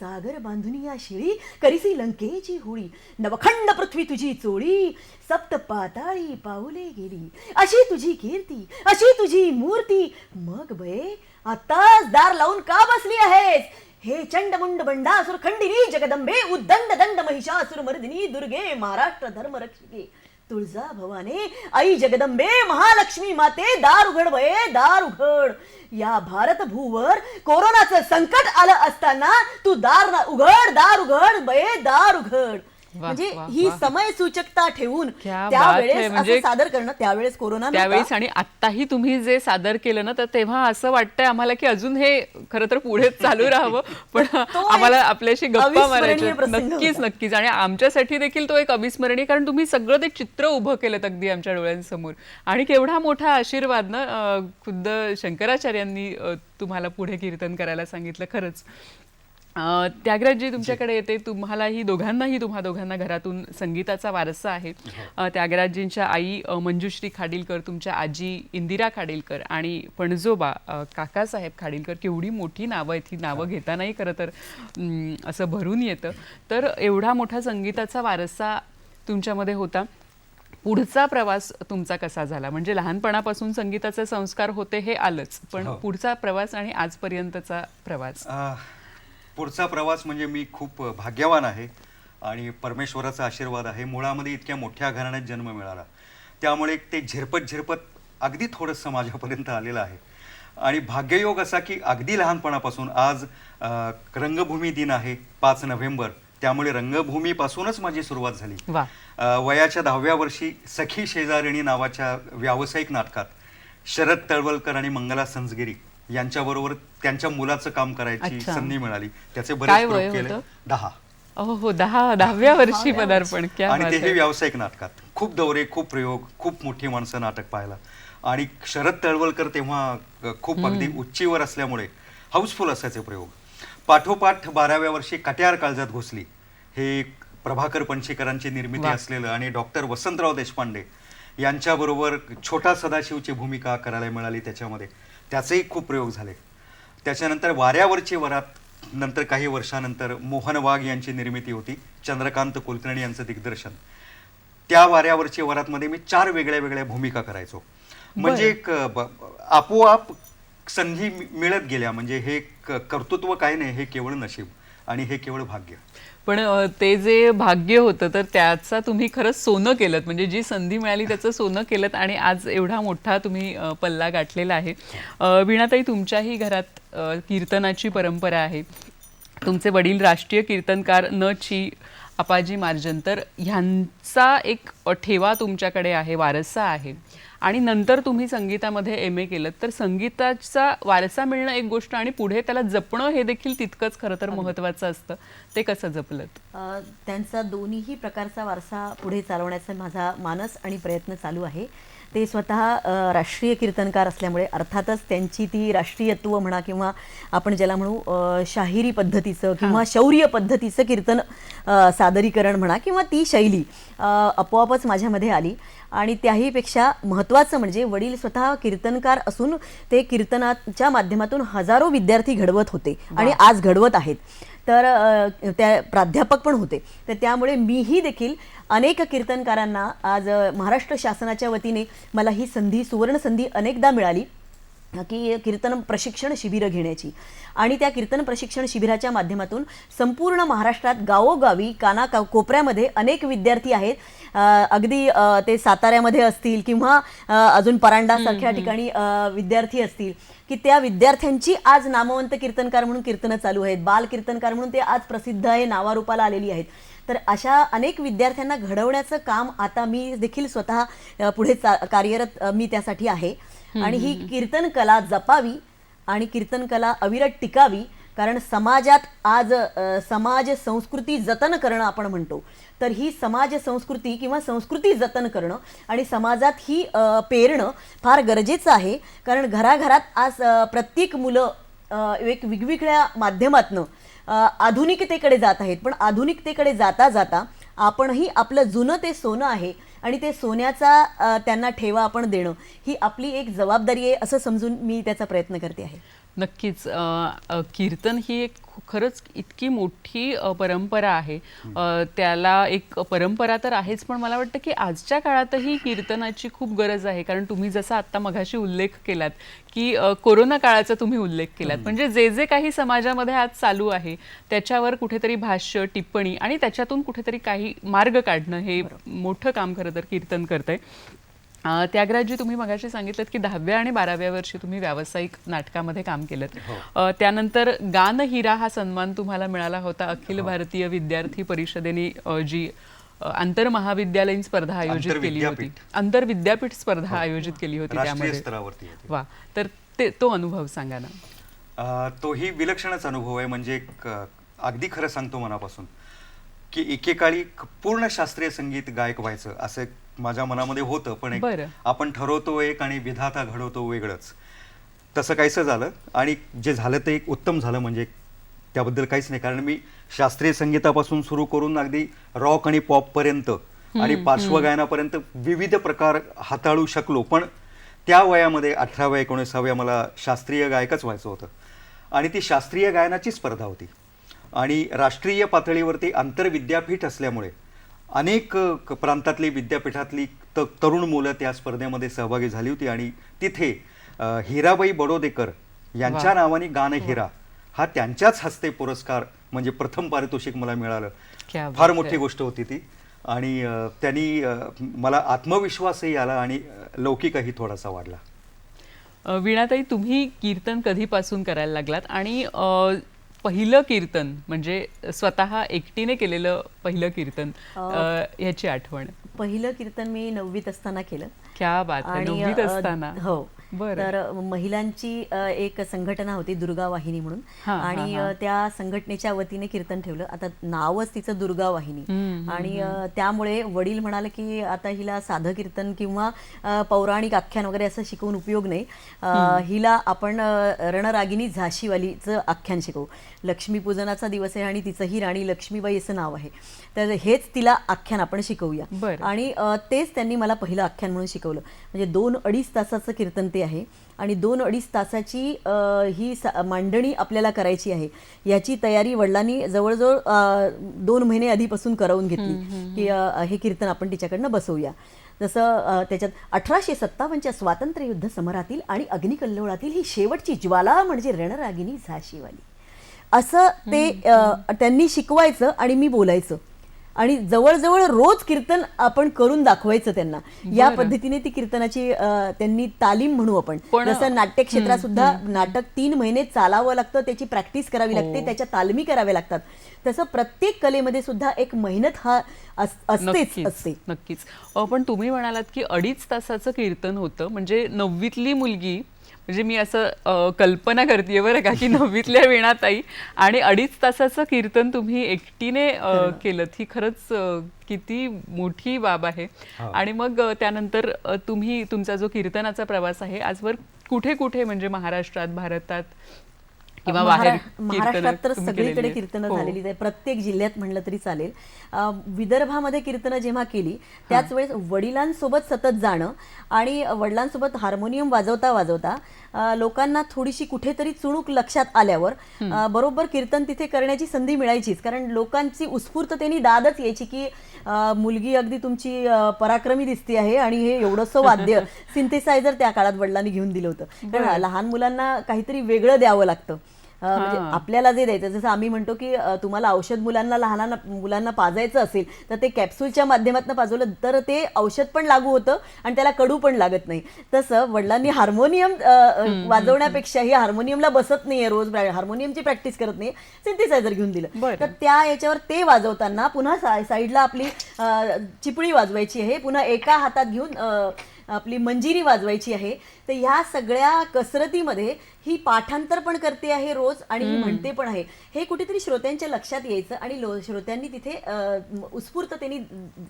सागर बांधुनी या शिळी करीसी लंकेची होळी, नवखंड पृथ्वी तुझी चोळी, सप्त पाताळी पाऊले गेली, अशी तुझी कीर्ती अशी तुझी मूर्ती, मग बये आताच दार लावून का बसली आहेस, हे चंडमुंड बंडासुर खंडिनी जगदंबे उद्दंड दंड महिषासुर मर्दिनी दुर्गे महाराष्ट्र धर्म रक्षिके तुळजा भवाने आई जगदंबे महालक्ष्मी माते दार उघड बये दार उघड. या भारत भूवर कोरोनाचं संकट आलं असताना तू दार उघड बये दार उघड. म्हणजे ही समय सूचकता ठेवून त्यावेळेस असं सादर करणं, त्यावेळेस कोरोना त्यावेळेस आणि आत्ताही तुम्ही जे सादर केलं ना, तर तेव्हा असं वाटतंय आम्हाला की अजून हे खरं तर पुढे चालू राहावं, पण आम्हाला आपल्याशी गप्पा मारायची. नक्कीच आणि आमच्यासाठी देखील तो एक अविस्मरणीय, कारण तुम्ही सगळं ते चित्र उभं केलं अगदी आमच्या डोळ्यांसमोर आणि केवढा मोठा आशीर्वाद ना खुद्द शंकराचार्यांनी तुम्हाला पुढे कीर्तन करायला सांगितलं. खरंच त्यागराजजी तुमच्याकडे येते. तुम्हा दोघांना घरातून संगीताचा वारसा आहे. त्यागराजजींच्या आई मंजुश्री खाडीलकर, तुमच्या आजी इंदिरा खाडीलकर आणि पणजोबा काकासाहेब खाडीलकर, केवढी मोठी नावं आहेत. ही नावं घेतानाही खरं तर असं भरून येतं. तर एवढा मोठा संगीताचा वारसा तुमच्यामध्ये होता. पुढचा प्रवास तुमचा कसा झाला? म्हणजे लहानपणापासून संगीताचे संस्कार होते हे आलंच, पण पुढचा प्रवास आणि आजपर्यंतचा प्रवास. पुढचा प्रवास म्हणजे मी खूप भाग्यवान आहे आणि परमेश्वराचा आशीर्वाद आहे. मुळामध्ये इतक्या मोठ्या घराण्यात जन्म मिळाला, त्यामुळे ते झिरपत अगदी थोडंसं माझ्यापर्यंत आलेलं आहे. आणि भाग्ययोग असा की अगदी लहानपणापासून आज रंगभूमी दिन आहे 5 नोव्हेंबर, त्यामुळे रंगभूमीपासूनच माझी सुरुवात झाली. वयाच्या 10व्या वर्षी सखी शेजारिणी नावाच्या व्यावसायिक नाटकात शरद तळवलकर आणि मंगला संजगिरी यांच्याबरोबर त्यांच्या मुलाचं काम करायची संधी मिळाली. त्याचे बरेच प्रयोग केले. 10. 10व्या वर्षी पदार्पण. आणि तेही व्यावसायिक नाटकात खूप दौरे, खूप प्रयोग, खूप मोठी माणसं नाटक पाहायला. आणि शरद तळवलकर तेव्हा खूप अगदी उच्चीवर असल्यामुळे हाऊसफुल असायचे प्रयोग. पाठोपाठ 12व्या वर्षी कट्यार काळजात घुसली हे प्रभाकर पणशीकरांची निर्मिती असलेलं आणि डॉक्टर वसंतराव देशपांडे यांच्याबरोबर छोटा सदाशिवची भूमिका करायला मिळाली. त्याच्यामध्ये त्याचेही खूप प्रयोग झाले. त्याच्यानंतर वाऱ्यावरची वरात नंतर काही वर्षानंतर मोहन वाघ यांची निर्मिती होती, चंद्रकांत कुलकर्णी यांचं दिग्दर्शन. त्या वाऱ्यावरची वरातमध्ये मी 4 वेगळ्या भूमिका करायचो. म्हणजे एक आपोआप संधी मिळत गेल्या. म्हणजे हे कर्तृत्व काही नाही, हे केवळ नशीब आणि हे केवळ भाग्य. पण ते जे भाग्य होतं तर त्याचा तुम्ही खरंच सोनं केलं, म्हणजे जी संधी मिळाली त्याचं सोनं केलं आणि आज एवढा मोठा तुम्ही पल्ला गाठलेला आहे. वीणाताई, तुमच्याही घरात कीर्तनाची परंपरा आहे. तुमचे वडील राष्ट्रीय कीर्तनकार न.ची. अपाजी मार्जन, तर ह्यांचा एक ठेवा तुमच्याकडे आहे, वारसा आहे. आणि नंतर तुम्ही संगीतामध्ये MA केलं, तर संगीताचा वारसा मिळणं एक गोष्ट आणि पुढे त्याला जपणं हे देखील तितकंच खरं तर महत्त्वाचं असतं. ते कसं जपलत? त्यांचा दोन्हीही प्रकारचा वारसा पुढे चालवण्याचा माझा मानस आणि प्रयत्न चालू आहे. ते स्वतः राष्ट्रीय कीर्तनकार असल्यामुळे अर्थातच त्यांची ती राष्ट्रीयत्व म्हणा किंवा आपण ज्याला म्हणू शाहिरी पद्धतीचं किंवा शौर्य पद्धतीचं कीर्तन सादरीकरण म्हणा किंवा ती शैली आपोआपच माझ्यामध्ये आली. आणि त्याहीपेक्षा महत्त्वाचं म्हणजे वडील स्वतः कीर्तनकार असून ते कीर्तनाच्या माध्यमातून हजारो विद्यार्थी घडवत होते आणि आज घडवत आहेत. तर त्या प्राध्यापक पण होते. तर त्यामुळे मीही देखील अनेक कीर्तनकारांना आज महाराष्ट्र शासनाच्या वतीने मला ही संधी, सुवर्ण संधी अनेकदा मिळाली की कीर्तन प्रशिक्षण शिबिरं घेण्याची. आणि त्या कीर्तन प्रशिक्षण शिबिराच्या माध्यमातून संपूर्ण महाराष्ट्रात गावोगावी कोपऱ्यामध्ये अनेक विद्यार्थी आहेत. अगदी ते साताऱ्यामध्ये असतील किंवा अजून परांडासारख्या ठिकाणी विद्यार्थी असतील की त्या विद्यार्थ्यांची आज नामवंत कीर्तनकार म्हणून कीर्तनं चालू आहेत. बाल कीर्तनकार म्हणून ते आज प्रसिद्ध आहे, नावारूपाला आलेली आहेत. तर अशा अनेक विद्यार्थ्यांना घडवण्याचं काम आता मी देखील स्वतः पुढे कार्यरत मी त्यासाठी आहे. आणि ही कीर्तन कला जपावी आणि कीर्तन कला अविरत टिकावी. कारण समाजात आज समाज संस्कृती जतन करणं आपण म्हणतो, तर ही समाज संस्कृती किंवा संस्कृती जतन करणं आणि समाजात ही पेरणं फार गरजेचं आहे. कारण घराघरात आज प्रत्येक मुलं एक वेगवेगळ्या माध्यमातनं आधुनिकतेकडे जात आहेत. पण आधुनिकतेकडे जाता जाता आपणही आपलं जुनं ते सोनं आहे आणि ते सोन्याचा त्यांना ठेवा आपण देणं ही आपली एक जबाबदारी आहे असं समजून मी त्याचा प्रयत्न करते आहे. नक्कीच. कीर्तन ही एक खरंच इतकी मोठी परंपरा आहे. त्याला एक परंपरा तर आहेच, पण मला वाटतं की आजच्या काळातही कीर्तनाची खूप गरज आहे. कारण तुम्ही जसा आत्ता मघाशी उल्लेख केलात की कोरोना काळाचा तुम्ही उल्लेख केलात, म्हणजे जे जे काही समाजामध्ये आज चालू आहे त्याच्यावर कुठेतरी भाष्य, टिप्पणी आणि त्याच्यातून कुठेतरी काही मार्ग काढणं हे मोठं काम खरं तर कीर्तन करतंय. त्यागराजजी, तुम्ही मगाशी सांगितलं की 10व्या आणि 12व्या वर्षी तुम्ही व्यावसायिक नाटकामध्ये काम केलं. त्यानंतर गान हिरा हा सन्मान तुम्हाला मिळाला होता अखिल भारतीय विद्यार्थी परिषदेने जी आंतर महाविद्यालयीन स्पर्धा आयोजित केली होती, आंतर विद्यापीठ स्पर्धा आयोजित केली होती त्यामध्ये. वा, तर तो अनुभव सांगा ना. तोही विलक्षणच अनुभव आहे. म्हणजे अगदी खरं सांगतो मनापासून की एकेकाळी पूर्ण शास्त्रीय संगीत गायक व्हायचं असं माझ्या मनामध्ये होतं. पण आपण ठरवतो एक आणि विधाता घडवतो वेगळंच, तसं काहीसं झालं. आणि जे झालं ते एक उत्तम झालं, म्हणजे त्याबद्दल काहीच नाही. कारण मी शास्त्रीय संगीतापासून सुरू करून अगदी रॉक आणि पॉपपर्यंत आणि पार्श्वगायनापर्यंत विविध प्रकार हाताळू शकलो. पण त्या वयामध्ये 18व्या 19व्या मला शास्त्रीय गायकच व्हायचं होतं. आणि ती शास्त्रीय गायनाची स्पर्धा होती आणि राष्ट्रीय पातळीवरती आंतरविद्यापीठ असल्यामुळे अनेक प्रांतातली विद्यापीठातली तरुण मुलं त्या स्पर्धेमध्ये सहभागी झाली होती. आणि तिथे हिराबाई बडोदेकर यांच्या नावाने गान हिरा हा त्यांच्याच हस्ते पुरस्कार म्हणजे प्रथम पारितोषिक मला मिळालं. फार मोठी गोष्ट होती ती. आणि त्यांनी मला आत्मविश्वासही आला आणि लौकिकही थोडासा वाढला. वीणाताई, तुम्ही कीर्तन कधीपासून करायला लागलात आणि पहिलं कीर्तन म्हणजे स्वतः एकटीने केलेलं पहिलं कीर्तन याची आठवण? पहिलं कीर्तन मी 9वीत असताना केलं. क्या बात आहे, 9वीत असताना. हो. तर महिलांची एक संघटना होती दुर्गा वाहिनी म्हणून, आणि त्या संघटनेच्या वतीने कीर्तन ठेवलं. आता नावच तिचं दुर्गा वाहिनी. आणि त्यामुळे वडील म्हणाले की आता हिला साधं कीर्तन किंवा पौराणिक आख्यान वगैरे असं शिकवून उपयोग नाही, हिला आपण रणरागिनी झाशीवालीचं आख्यान शिकवू. लक्ष्मीपूजनाचा दिवस आहे आणि तिचंही राणी लक्ष्मीबाई असं नाव आहे, तर हेच तिला आख्यान आपण शिकवूया. आणि तेच त्यांनी मला पहिलं आख्यान म्हणून शिकवलं. म्हणजे 2-2.5 तासाचं कीर्तन ते आहे आणि 2-2.5 तासाची ही मांडणी आपल्याला करायची आहे. याची तयारी वडिलांनी जवळजवळ 2 महिने आधीपासून करवून घेतली की हे कीर्तन आपण तिच्याकडनं बसवूया. जसं त्याच्यात 1857च्या स्वातंत्र्य युद्ध समरातील आणि अग्निकल्लोळातील ही शेवटची ज्वाला म्हणजे रणरागिनी झाशीवाली, असं ते त्यांनी शिकवायचं आणि मी बोलायचं. आणि जवळजवळ रोज कीर्तन आपण करून दाखवायचं त्यांना. या पद्धतीने ती कीर्तनाची त्यांनी तालीम म्हणू आपण. जसं नाट्य क्षेत्रात सुद्धा नाटक 3 महिने चालावं लागतं, त्याची प्रॅक्टिस करावी लागते, त्याच्या तालमी कराव्या लागतात. तसं प्रत्येक कलेमध्ये सुद्धा एक मेहनत हा असतेच असते. नक्कीच. पण तुम्ही म्हणालात की 2.5 तासाचं कीर्तन होतं, म्हणजे 9वीतली मुलगी म्हणजे मी असं कल्पना करते बरं का की 9वीतल्या वीणाताई आणि 2.5 तासाचं कीर्तन तुम्ही एकटीने केलं, ही खरंच किती मोठी बाब आहे. आणि मग त्यानंतर तुम्ही तुमचा जो कीर्तनाचा प्रवास आहे आजवर कुठे कुठे म्हणजे महाराष्ट्रात, भारतात किंवा बाहेर महाराष्ट्रात तर तुम्ही सगळीकडे केलेली आहेत? कीर्तनं हो. झालेली आहे, प्रत्येक जिल्ह्यात म्हणलं तरी चालेल. विदर्भामध्ये कीर्तनं जेव्हा केली त्याच वेळेस वडिलांसोबत सतत जाणं आणि वडिलांसोबत हार्मोनियम वाजवता वाजवता लोकांना थोडीशी कुठेतरी चुणूक लक्षात आल्यावर बरोबर कीर्तन तिथे करण्याची संधी मिळायचीच, कारण लोकांची उत्स्फूर्ततेने दादच यायची की मुलगी अगदी तुमची पराक्रमी दिसते आहे आणि हे एवढंसं वाद्य सिंथेसायझर त्या काळात वडिलांनी घेऊन दिलं होतं. कारण लहान मुलांना काहीतरी वेगळं द्यावं लागतं. म्हणजे आपल्याला जे द्यायचं, जसं आम्ही म्हणतो की तुम्हाला औषध लहान मुलांना पाजायचं असेल तर ते कॅप्सूलच्या माध्यमातून पाजवलं तर ते औषध पण लागू होतं आणि त्याला कडू पण लागत नाही. तसं वडिलांनी हार्मोनियम वाजवण्यापेक्षाही हार्मोनियमला बसत नाहीये, रोज हार्मोनियमची प्रॅक्टिस करत नाही, सिंथेसायझर घेऊन दिलं. तर त्या याच्यावर ते वाजवताना पुन्हा साईडला आपली चिपळी वाजवायची आहे, पुन्हा एका हातात घेऊन आपली मंजिरी वाजवायची आहे. तर ह्या सगळ्या कसरतीमध्ये ही पाठांतर पण करते आहे रोज आणि ही म्हणते पण आहे. हे कुठेतरी श्रोत्यांच्या लक्षात यायचं आणि श्रोत्यांनी तिथे उत्स्फूर्ततेने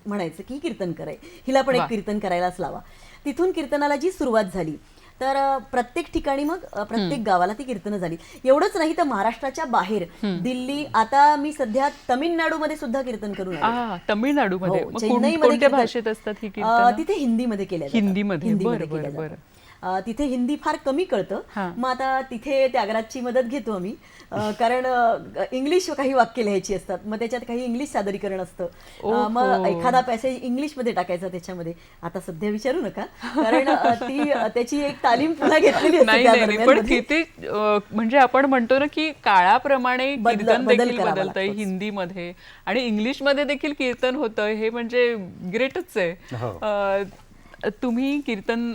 म्हणायचं की कीर्तन कराय, हिला पण एक कीर्तन करायलाच लावा. तिथून कीर्तनाला जी सुरुवात झाली तर प्रत्येक ठिकाणी मग प्रत्येक गावाला ती कीर्तनं झाली. एवढंच नाही तर महाराष्ट्राच्या बाहेर दिल्ली, आता मी सध्या तामिळनाडूमध्ये सुद्धा कीर्तन करून आले. तामिळनाडूमध्ये हो, मग चेन्नईमध्ये कोणत्या कीर्तन- भाषेत असतात ही कीर्तनं? तिथे हिंदीमध्ये केल्या जातात. हिंदीमध्ये. बरं, केल्या बरं, जातात. तिथे हिंदी फार कमी कळतं, मग आता तिथे त्यागराजची मदत घेतो आम्ही, कारण इंग्लिश काही वाक्य लिहायची असतात, मग त्याच्यात काही इंग्लिश सादरीकरण असतं, मग एखादा पॅसेज इंग्लिशमध्ये टाकायचा त्याच्यामध्ये. आता सध्या विचारू नका, कारण त्याची एक तालीम पुन्हा घेतलेली असते नाही त्या नाही पण दरम्यानमध्ये. किती म्हणजे आपण म्हणतो ना की काळाप्रमाणे कीर्तन बदल देखील करावा बदलतंय लागतोच. हिंदीमध्ये आणि इंग्लिशमध्ये देखील कीर्तन होतं, हे म्हणजे ग्रेटच आहे. तुम्ही कीर्तन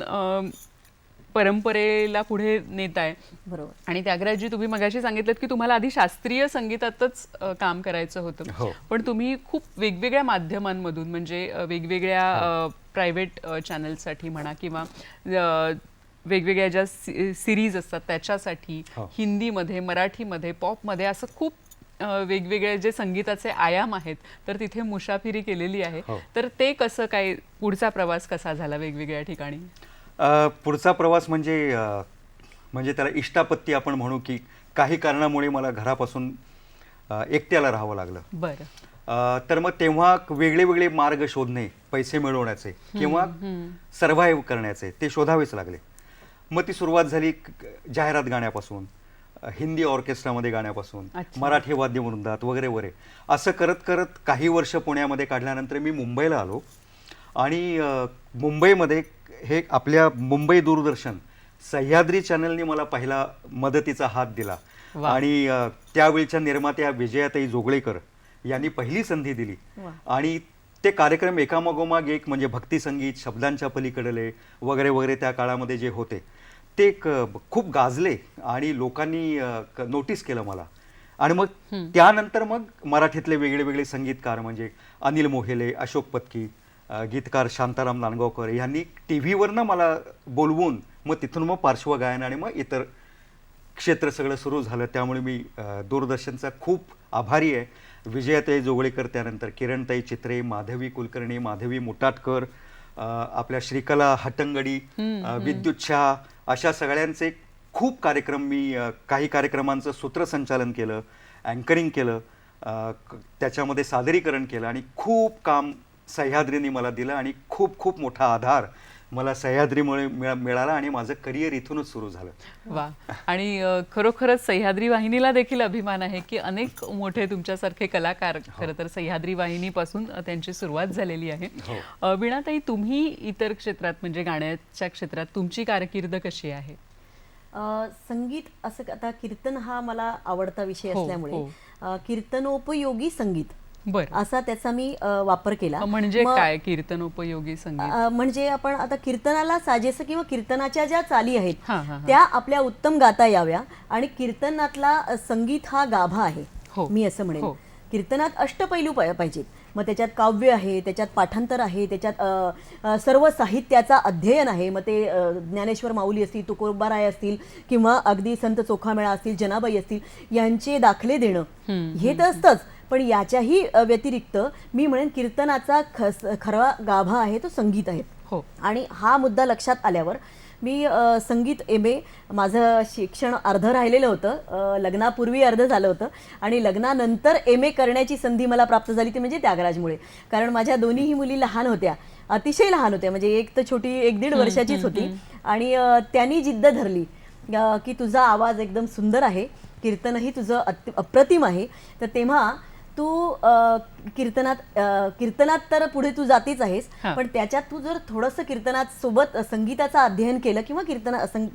परंपरेला पुढे नेताय. बरोबर. आणि त्यागराजजी, तुम्ही मगाशी सांगितलं की तुम्हाला आधी शास्त्रीय संगीतातच काम करायचं होतं, पण तुम्ही खूप वेगवेगळ्या माध्यमांमधून म्हणजे वेगवेगळ्या प्रायव्हेट चॅनल्ससाठी म्हणा किंवा वेगवेगळ्या ज्या सिरीज असतात त्याच्यासाठी हिंदीमध्ये, मराठीमध्ये, पॉपमध्ये असं खूप वेगवेगळे जे संगीताचे आयाम आहेत तर तिथे मुसाफिरी केलेली आहे. तर ते कसं काय, पुढचा प्रवास कसा झाला वेगवेगळ्या ठिकाणी? पुढचा प्रवास म्हणजे त्याला इष्टापत्ती आपण म्हणू की काही कारणामुळे मला घरापासून एकट्याला राहावं लागलं. बरं. तर मग तेव्हा वेगळे वेगळे मार्ग शोधणे, पैसे मिळवण्याचे किंवा सर्व्हाइव्ह करण्याचे, ते शोधावेच लागले. मग ती सुरुवात झाली जाहिरात गाण्यापासून, हिंदी ऑर्केस्ट्रामध्ये गाण्यापासून, मराठी वाद्यवृंदात वगैरे वगैरे. असं करत करत काही वर्ष पुण्यामध्ये काढल्यानंतर मी मुंबईला आलो आणि मुंबईमध्ये हे आपल्या मुंबई दूरदर्शन सह्याद्री चॅनलने मला पहिला मदतीचा हात दिला आणि त्यावेळच्या निर्मात्या विजयाताई जोगळेकर यांनी पहिली संधी दिली आणि ते कार्यक्रम एकामागोमाग एक, म्हणजे भक्तिसंगीत, शब्दांच्या पलीकडले वगैरे वगैरे त्या काळामध्ये जे होते ते खूप गाजले आणि लोकांनी नोटीस केलं मला. आणि मग त्यानंतर मग मराठीतले वेगळे वेगळे संगीतकार म्हणजे अनिल मोहेले, अशोक पत्की, गीतकार शांताराम नांदगावकर यांनी टी व्हीवरनं मला बोलवून मग तिथून मग पार्श्वगायन आणि मग इतर क्षेत्र सगळं सुरू झालं. त्यामुळे मी दूरदर्शनचा खूप आभारी आहे. विजयाताई जोगळेकर, त्यानंतर किरणताई चित्रे, माधवी कुलकर्णी, माधवी मुटाटकर, आपल्या श्रीकला हट्टंगडी, विद्युत शाह, अशा सगळ्यांचे खूप कार्यक्रम मी काही कार्यक्रमांचं सूत्रसंचालन केलं, अँकरिंग केलं, त्याच्यामध्ये सादरीकरण केलं आणि खूप काम सह्याद्रीने मला दिलं आणि खूप खूप मोठा आधार मला सह्याद्रीमुळे मिळाला आणि माझं करिअर इथूनच सुरू झालं. वा. आणि खरोखरच सह्याद्री वाहिनीला देखील अभिमान आहे की अनेक मोठे तुमच्यासारखे कलाकार खरं तर सह्याद्री वाहिनीपासून त्यांची सुरुवात झालेली आहे. वीणाताई, तुम्ही इतर क्षेत्रात म्हणजे गाण्याच्या क्षेत्रात तुमची कारकीर्द कशी आहे? संगीत असं, आता कीर्तन हा मला आवडता विषय असल्यामुळे कीर्तनोपयोगी संगीत असा त्याचा मी वापर केला. म्हणजे काय कीर्तनोपयोगी संगीत? म्हणजे आपण आता कीर्तनाला साजेसं किंवा कीर्तनाच्या ज्या चाली आहेत त्या आपल्या उत्तम गाता याव्या आणि कीर्तनातला संगीत हा गाभा आहे, मी असं म्हणेन. कीर्तनात अष्टपैलू पाहिजेत, मग त्याच्यात काव्य आहे, त्याच्यात पाठांतर आहे, त्याच्यात सर्व साहित्याचा अध्ययन आहे. मग ते ज्ञानेश्वर माऊली असतील, तुकोबाराय असतील किंवा अगदी संत चोखामेळा असतील, जनाबाई असतील, यांचे दाखले देणं हे तर असतंच. पण याच्याही व्यतिरिक्त मी म्हणेन कीर्तनाचा खरा गाभा आहे तो संगीत आहे. हो. आणि हा मुद्दा लक्षात आल्यावर मी संगीत MA माझं शिक्षण अर्धं राहिलेलं होतं, लग्नापूर्वी अर्धं झालं होतं आणि लग्नानंतर MA करण्याची संधी मला प्राप्त झाली ती म्हणजे त्यागराजमुळे. कारण माझ्या दोन्हीही मुली लहान होत्या, अतिशय लहान होत्या, म्हणजे एक तर छोटी 1-1.5 वर्षाचीच होती. आणि त्यांनी जिद्द धरली की तुझा आवाज एकदम सुंदर आहे, कीर्तनही तुझं अप्रतिम आहे, तर तेव्हा तू कीर्तनात तर पुढे तू जातीच आहेस, पण त्याच्यात तू जर थोडंसं कीर्तनात सोबत संगीताचं अध्ययन केलं किंवा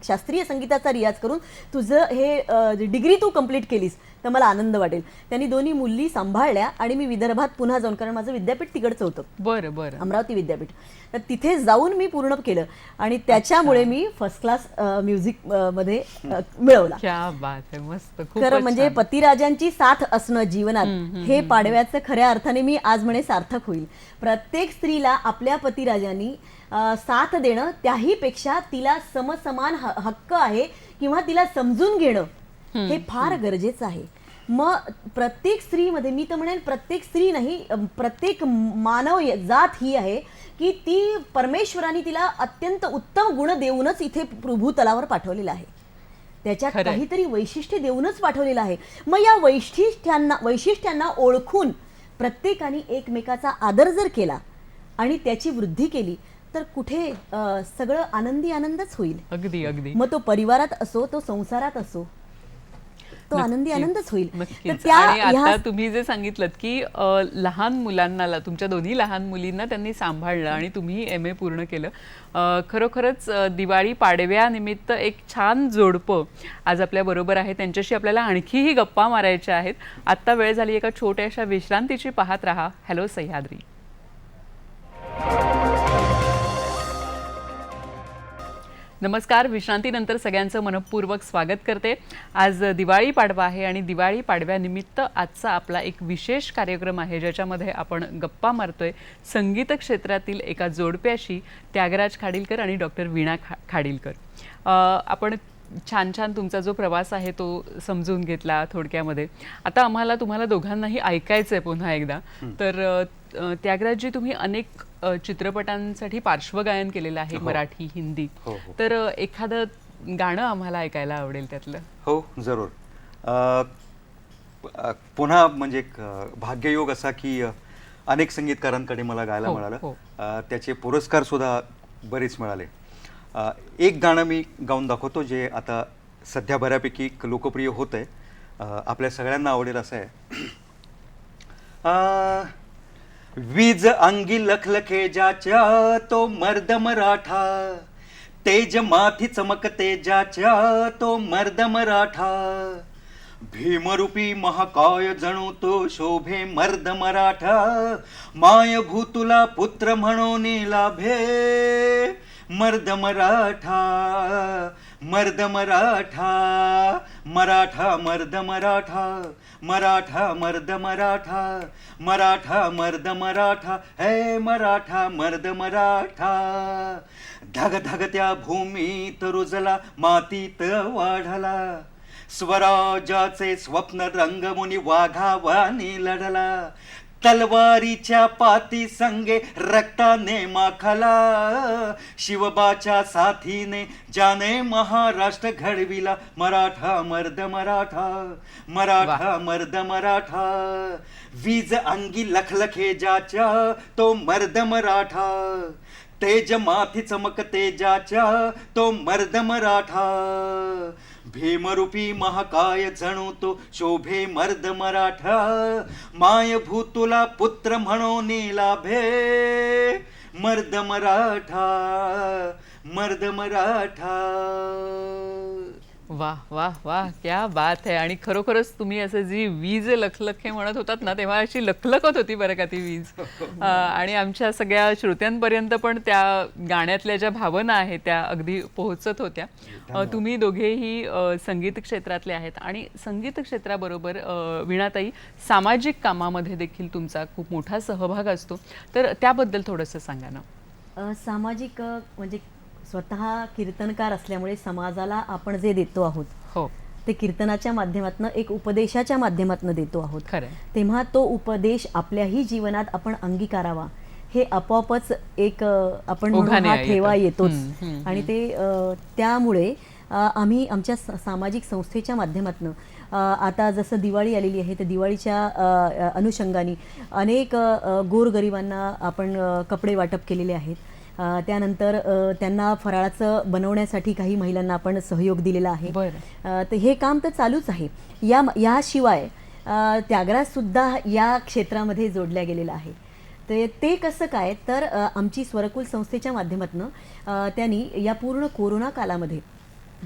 शास्त्रीय संगीताचा रियाज करून तुझं हे डिग्री तू कंप्लीट केलीस तर मला आनंद वाटेल. त्यांनी दोन्ही मुली सांभाळल्या आणि मी विदर्भात पुन्हा जाऊन, कारण माझं विद्यापीठ तिकडचं होतं, बरं बरं, अमरावती विद्यापीठ, तर तिथे जाऊन मी पूर्ण केलं आणि त्याच्यामुळे मी फर्स्ट क्लास म्युझिक मध्ये मिळवला. क्या बात आहे, मस्त, खूप खरं म्हणजे पतिराजांची साथ असणं जीवनात हे पाडव्याचं खऱ्या अर्थाने मी आज म्हणे सार्थक होईल. प्रत्येक स्त्रीला आपल्या पतिराजांनी साथ देणं, त्याही पेक्षा तिला समसमान हक्क आहे किंवा तिला समजून घेणं हे फार गरजेचं आहे. मग प्रत्येक स्त्रीमध्ये, मी तर म्हणेन प्रत्येक स्त्री नाही, प्रत्येक मानव जात ही आहे की ती परमेश्वराने तिला अत्यंत उत्तम गुण देऊनच इथे भूतलावर पाठवलेलं आहे, त्याच्यात काहीतरी वैशिष्ट्य देऊनच पाठवलेलं आहे. मग या वैशिष्ट्यांना ओळखून प्रत्येकाने एकमेकाचा आदर जर केला आणि त्याची वृद्धी केली तर कुठे सगळं आनंदी आनंदच होईल. अगदी अगदी. मग तो परिवारात असो, तो संसारात असो, तो आनंदी आनंदच होईल. नक्कीच. आणि आता तुम्ही जे सांगितलं की लहान मुलांना, तुमच्या दोन्ही लहान मुलींना त्यांनी सांभाळलं आणि तुम्ही MA पूर्ण केलं, खरोखरच दिवाळी पाडव्यानिमित्त एक छान जोडपं आज आपल्या बरोबर आहे. त्यांच्याशी आपल्याला आणखीही गप्पा मारायच्या आहेत. आत्ता वेळ झाली एका छोट्याशा विश्रांतीची. पाहत रहा हॅलो सह्याद्री. नमस्कार, विश्रांतीनंतर सगळ्यांचं मनपूर्वक स्वागत करते. आज दिवाळी पाडवा आहे आणि दिवाळी पाडव्यानिमित्त आजचा आपला एक विशेष कार्यक्रम आहे ज्याच्यामध्ये आपण गप्पा मारतोय संगीत क्षेत्रातील एका जोडप्याशी, त्यागराज खाडीलकर आणि डॉक्टर वीणा खाडीलकर. आपण छान छान तुमचा जो प्रवास आहे तो समजून घेतला थोडक्यामध्ये. आता आम्हाला तुम्हाला दोघांनाही ऐकायचं आहे पुन्हा एकदा. तर त्यागराजजी, तुम्ही अनेक चित्रपटांसाठी पार्श्वगायन केलेलं आहे, मराठी, हिंदी. तर एखादं गाणं आम्हाला ऐकायला आवडेल त्यातलं. हो, जरूर. पुन्हा म्हणजे एक भाग्ययोग असा की अनेक संगीतकारांकडे मला गायला मिळालं, त्याचे पुरस्कार सुद्धा बरेच मिळाले. एक गाणं मी गाऊन दाखवतो जे आता सध्या बऱ्यापैकी लोकप्रिय होत आहे, आपल्या सगळ्यांना आवडेल असं आहे. वीज अंगी लखलखे ज्याच्या तो मर्द मराठा, तेज माथी चमकते ज्याच्या तो मर्द मराठा, भीमरूपी महाकाय जणू तो शोभे मर्द मराठा, माय भूतुला पुत्र म्हणून लाभे मर्द मराठा, मर्द मराठा, मराठा मर्द मराठा, मराठा मर्द मराठा, मराठा मर्द मराठा, हे मराठा मर्द मराठा. धग धगत्या भूमीत रुजला, मातीत वाढला, स्वराज्याचे स्वप्न रंगमुनी वाघावानी लढला, तलवारीच्या पाती संगे रक्ताने माखला, शिवबाच्या साथीने ज्याने महाराष्ट्र घडविला, मराठा मर्द मराठा, मराठा मर्द मराठा. वीज अंगी लखलखे ज्याच्या तो मर्द मराठा, तेज माथी चमकते ज्याच्या तो मर्द मराठा, भीमरूपी महाकाय जणू तो शोभे मर्द मराठा, माय भूतुला पुत्र म्हणून लाभे मर्द मराठा, मर्द मराठा. वाह वाह वाह, क्या बात आहे. आणि खरोखरच तुम्ही असं जी वीज लखलखे म्हणत होतात ना, तेव्हा अशी लखलखत होती बरं का ती वीज. आणि आमच्या सगळ्या श्रोत्यांपर्यंत पण त्या गाण्यातल्या ज्या भावना आहेत त्या अगदी पोहोचत होत्या. तुम्ही दोघेही संगीत क्षेत्रातले आहेत आणि संगीत क्षेत्राबरोबर वीणाताई सामाजिक कामामध्ये देखील तुमचा खूप मोठा सहभाग असतो, तर त्याबद्दल थोडंसं सांगा ना. सामाजिक म्हणजे स्वतः कीर्तनकार असल्यामुळे समाजाला आपण जे देतो आहोत हो, ते कीर्तनाच्या माध्यमातून एक उपदेशाच्या माध्यमातून देतो आहोत. खरंय. तेव्हा तो उपदेश आपल्याही जीवनात आपण अंगीकारावा हे आपोआपच एक आपण म्हणू ओघाने हा येतं. ठेवा येतोच. हम्म, आणि त्यामुळे आम्ही आमच्या सामाजिक संस्थेच्या माध्यमातून आता जसं दिवाळी आलेली आहे तर दिवाळीच्या अनुषंगाने अनेक गोरगरिबांना आपण कपडे वाटप केलेले आहेत. त्यानंतर त्यांना फराळाचं बनवण्यासाठी काही महिलांना आपण सहयोग दिलेला आहे. तर हे काम तर चालूच आहे. याशिवाय त्यागराजसुद्धा या क्षेत्रामध्ये जोडल्या गेलेला आहे. तर ते कसं काय तर आमची स्वरकुल संस्थेच्या माध्यमातून त्यांनी या पूर्ण कोरोना कालामध्ये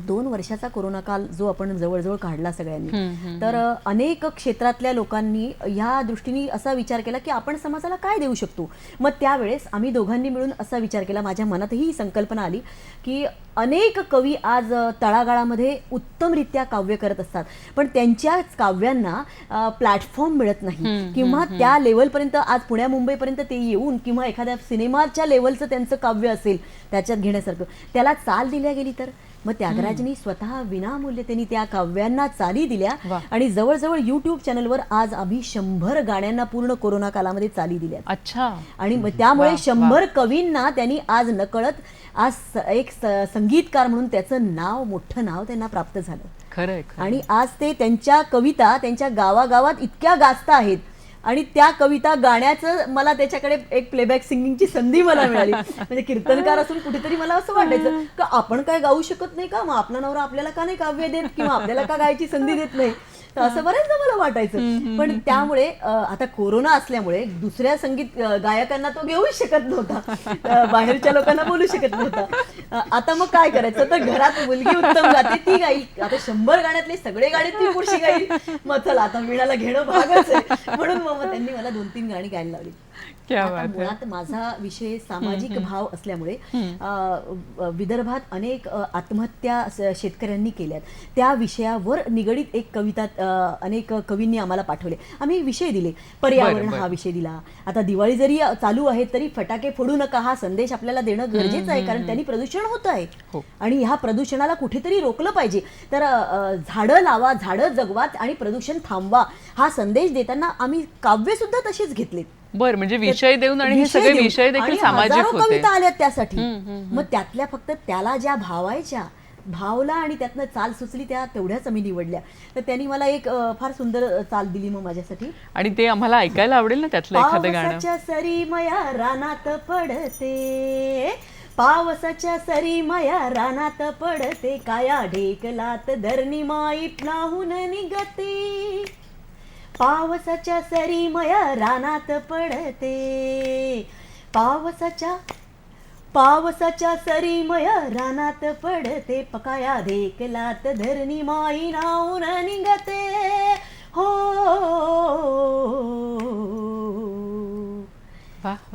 2 वर्षाचा कोरोना काल जो आपण जवळजवळ काढला सगळ्यांनी, तर अनेक क्षेत्रातल्या लोकांनी ह्या दृष्टीने असा विचार केला की आपण समाजाला काय देऊ शकतो. मग त्यावेळेस आम्ही दोघांनी मिळून असा विचार केला, माझ्या मनातही ही संकल्पना आली की अनेक कवी आज तळागाळामध्ये उत्तमरित्या काव्य करत असतात, पण त्यांच्याच काव्यांना प्लॅटफॉर्म मिळत नाही किंवा त्या लेवलपर्यंत आज पुण्या मुंबईपर्यंत ते येऊन किंवा एखाद्या सिनेमाच्या लेवलचं त्यांचं काव्य असेल त्याच्यात घेण्यासारखं त्याला चाल दिल्या गेली तर मग त्यागराजनी स्वतः विनामूल्य त्यांनी त्या काव्यांना चाली दिल्या आणि जवळजवळ YouTube चॅनलवर आज आम्ही 100 गाण्यांना पूर्ण कोरोना कालामध्ये चाली दिल्या. अच्छा. आणि त्यामुळे 100 कवींना त्यांनी आज नकळत आज एक संगीतकार म्हणून त्याचं नाव, मोठं नाव त्यांना प्राप्त झालं. खरंय. आणि आज ते त्यांच्या कविता त्यांच्या गावागावात इतक्या गाजता आहेत आणि त्या कविता गाण्याचं मला त्याच्याकडे एक प्लेबॅक सिंगिंगची संधी मला मिळाली. म्हणजे कीर्तनकार असून कुठेतरी मला असं वाटायचं का आपण काय गाऊ शकत नाही का, मग आपला नवरा आपल्याला का नाही काव्य देत किंवा आपल्याला का गायची संधी देत नाही, तर असं बऱ्याचदा मला वाटायचं. पण त्यामुळे आता कोरोना असल्यामुळे दुसऱ्या संगीत गायकांना तो घेऊच शकत नव्हता, बाहेरच्या लोकांना बोलू शकत नव्हता. आता मग काय करायचं, तर घरात मुलगी उत्तम गाते ती गाईल, आता 100 गाण्यातले सगळे गाणे ती पुढची गाईल, मग चला आता वीणाला घेणं भागच आहे. म्हणून मग त्यांनी मला 2-3 गाणी गायला लावली. मुळात माझा विषय सामाजिक भाव असल्यामुळे विदर्भात अनेक आत्महत्या शेतकऱ्यांनी केल्यात, त्या विषयावर निगडीत एक कविता अनेक कवींनी आम्हाला पाठवले. आम्ही विषय दिले, पर्यावरण हा विषय दिला. आता दिवाळी जरी चालू आहे तरी फटाके फोडू नका हा संदेश आपल्याला देणं गरजेचं आहे, कारण त्यांनी प्रदूषण होत आहे आणि ह्या प्रदूषणाला कुठेतरी रोखलं पाहिजे. तर झाडं लावा, झाडं जगवा आणि प्रदूषण थांबवा हा संदेश देताना आम्ही काव्य सुद्धा तशीच घेतलेत. बरं, म्हणजे विषय देऊन आणि हे सगळे विषय देखील सामाजिक होते. कविता आल्या त्यासाठी. मग त्यातल्या फक्त त्याला ज्या भावला आणि त्यातनं चाल सुचली त्या तेवढ्याच आम्ही निवडल्या. तर त्यांनी मला एक फार सुंदर चाल दिली मग माझ्यासाठी, आणि ते आम्हाला ऐकायला आवडेल ना त्यातलं एखादं गाणं. पावसाच्या सरी मया रानात पडते, पावसाच्या सरी मया रानात पडते, काया ढेकलात धरणी माई नाहून निघते. पावसाच्या सरी मया रानात पडते, पावसाच्या सरी मया रानात पडते, पकाया ढेकलात धरणी माई नाहून निघते. हो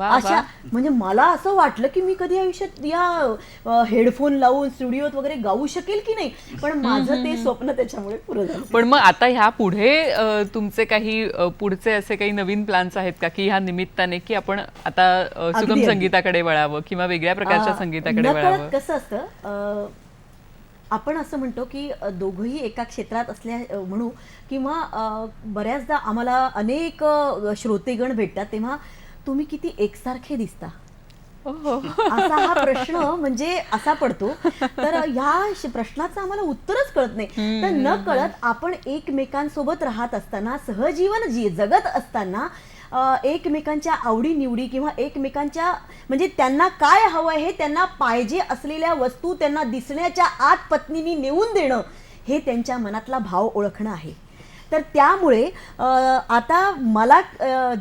अशा म्हणजे मला असं वाटलं की मी कधी आयुष्यात या हेडफोन लावून स्टुडिओत वगैरे गाऊ शकेल की नाही, पण माझं ते स्वप्न त्याच्यामुळे पुरं झालं. पण मग आता ह्या पुढे तुमचे काही पुढचे असे काही नवीन प्लॅन्स आहेत का की ह्या निमित्ताने की आपण आता सुगम संगीताकडे वळावं किंवा वेगळ्या प्रकारच्या संगीताकडे वळावं? कसं असतं, आपण असं म्हणतो की दोघंही एका क्षेत्रात असल्या म्हणू किंवा बऱ्याचदा आम्हाला अनेक श्रोतेगण भेटतात तेव्हा तुम्ही किती एकसारखे दिसता असा हा प्रश्न म्हणजे असा पडतो. तर ह्या प्रश्नाचं आम्हाला उत्तरच कळत नाही. तर न कळत आपण एकमेकांसोबत राहत असताना, सहजीवन जगत असताना एकमेकांच्या आवडीनिवडी किंवा एकमेकांच्या म्हणजे त्यांना काय हवं आहे, त्यांना पाहिजे असलेल्या वस्तू त्यांना दिसण्याच्या आत पत्नीनी नेऊन देणं, हे त्यांच्या मनातला भाव ओळखणं आहे. तर त्यामुळे आता मला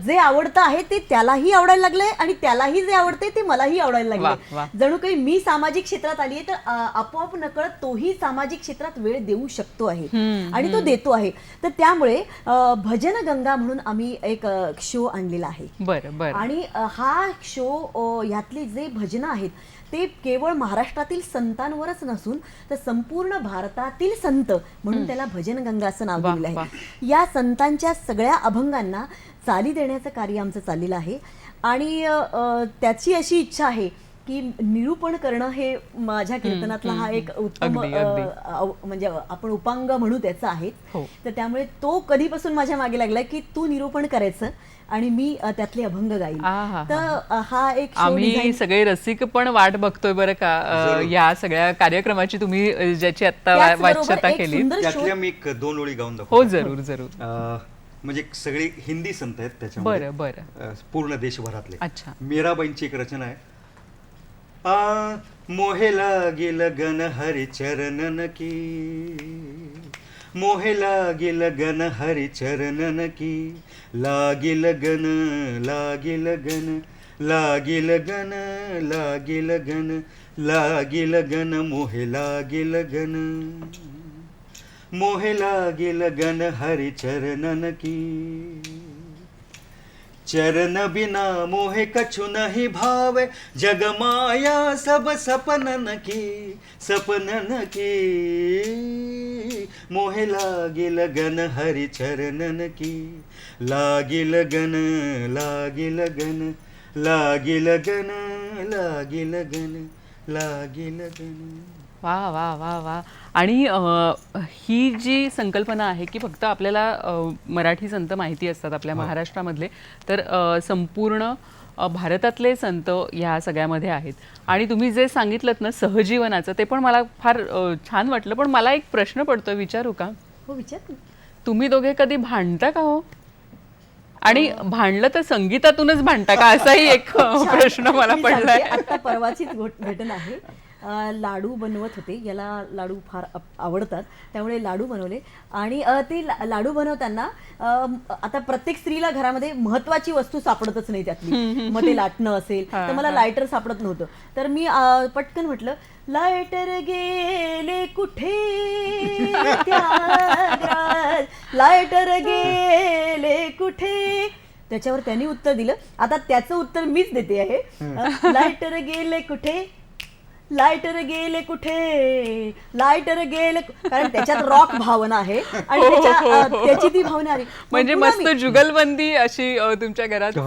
जे आवडतं आहे ते त्यालाही आवडायला लागलंय आणि त्यालाही जे आवडते ते मलाही आवडायला वा, वा. लागले. जणू काही मी सामाजिक क्षेत्रात आली आहे तर आपोआप नकळत तोही सामाजिक क्षेत्रात वेळ देऊ शकतो आहे आणि तो देतो आहे. तर त्यामुळे भजन गंगा म्हणून आम्ही एक शो आणलेला आहे. बरं बरं. आणि हा शो यातले जे भजनं आहेत ते केवळ महाराष्ट्रातील संतांवरच नसून तर संपूर्ण भारतातील संत म्हणून त्याला भजन गंगा असं नाव वाह, दिलेलं आहे. या संतांच्या सगळ्या अभंगांना चाली देण्याचं कार्य आमचं चाललेलं आहे आणि त्याची अशी इच्छा आहे की निरूपण करणं हे माझ्या कीर्तनातला हा एक उत्तम अगदी, अगदी. म्हणजे आपण उपांग म्हणू त्याचं आहे. हो. तर त्यामुळे तो कधीपासून माझ्या मागे लागलाय की तू निरूपण करायचं आणि मी त्यातले अभंग गाईन. आहा. तर हा एक show आम्ही design- सगळे रसिक पण वाट बघतोय बरं का या सगळ्या कार्यक्रमाची, तुम्ही ज्याची आता त्याचबरोबर वाच्यता एक केली. सुंदर show- त्यातल्या मी 2 ओळी गाऊन हो दाखवतो. जरूर जरूर. म्हणजे सगळे हिंदी संत आहेत त्याच्यामध्ये. बरं बरं. पूर्ण देशभरातले. अच्छा. मीराबाईंची एक रचना आहे. मोहे लागे लगन हरि चरणन की, मोहे लागे लगन हरि चरणन की, लागे लगन लागे लगन लागे लगन लागे लगन लागे लगन मोहे लागे लगन, मोहे लागे लगन हरि चरणन की, चरण बिना मोहे कछु नहीं भावे, जग माया सब सपनन की सपनन की, मोहे लागे लगन हरि चरणन की, लागे लगन लागे लगन लागे लगन लागे लगन लागे लगन. वा वा वा वा. आणि ही जी संकल्पना आहे की फक्त आपल्याला मराठी संत माहिती असतात आपल्या महाराष्ट्रामधले, तर संपूर्ण भारतातले संत ह्या सगळ्यामध्ये आहेत. आणि तुम्ही जे सांगितलं ना सहजीवनाचं, ते पण मला फार छान वाटलं. पण मला एक प्रश्न पडतोय, विचारू का? हो विचार. तुम्ही दोघे कधी भांडता का हो? आणि भांडलं तर संगीतातूनच भांडता का, असाही एक प्रश्न मला मी पडलाय. सांगते, आता परवाचीच घटना आहे. लाडू बनवत होते, याला लाडू फार आवडतात त्यामुळे लाडू बनवले आणि ते लाडू बनवताना आता प्रत्येक स्त्रीला घरामध्ये महत्वाची वस्तू सापडतच नाही त्यातली. मग ते लाटणं असेल तर मला लायटर सापडत नव्हतं. तर मी पटकन म्हटलं लायटर गेले कुठे त्याग्राज, लायटर गेले कुठे. त्याच्यावर त्यांनी उत्तर दिलं. आता त्याचं उत्तर मीच देते आहे. लायटर गेले कुठे, लायटर गेले कुठे, लायटर गेले कारण त्याच्यात रॉक भावना आहे आणि त्याची ती भावना आली. म्हणजे मस्त जुगलबंदी अशी तुमच्या घरात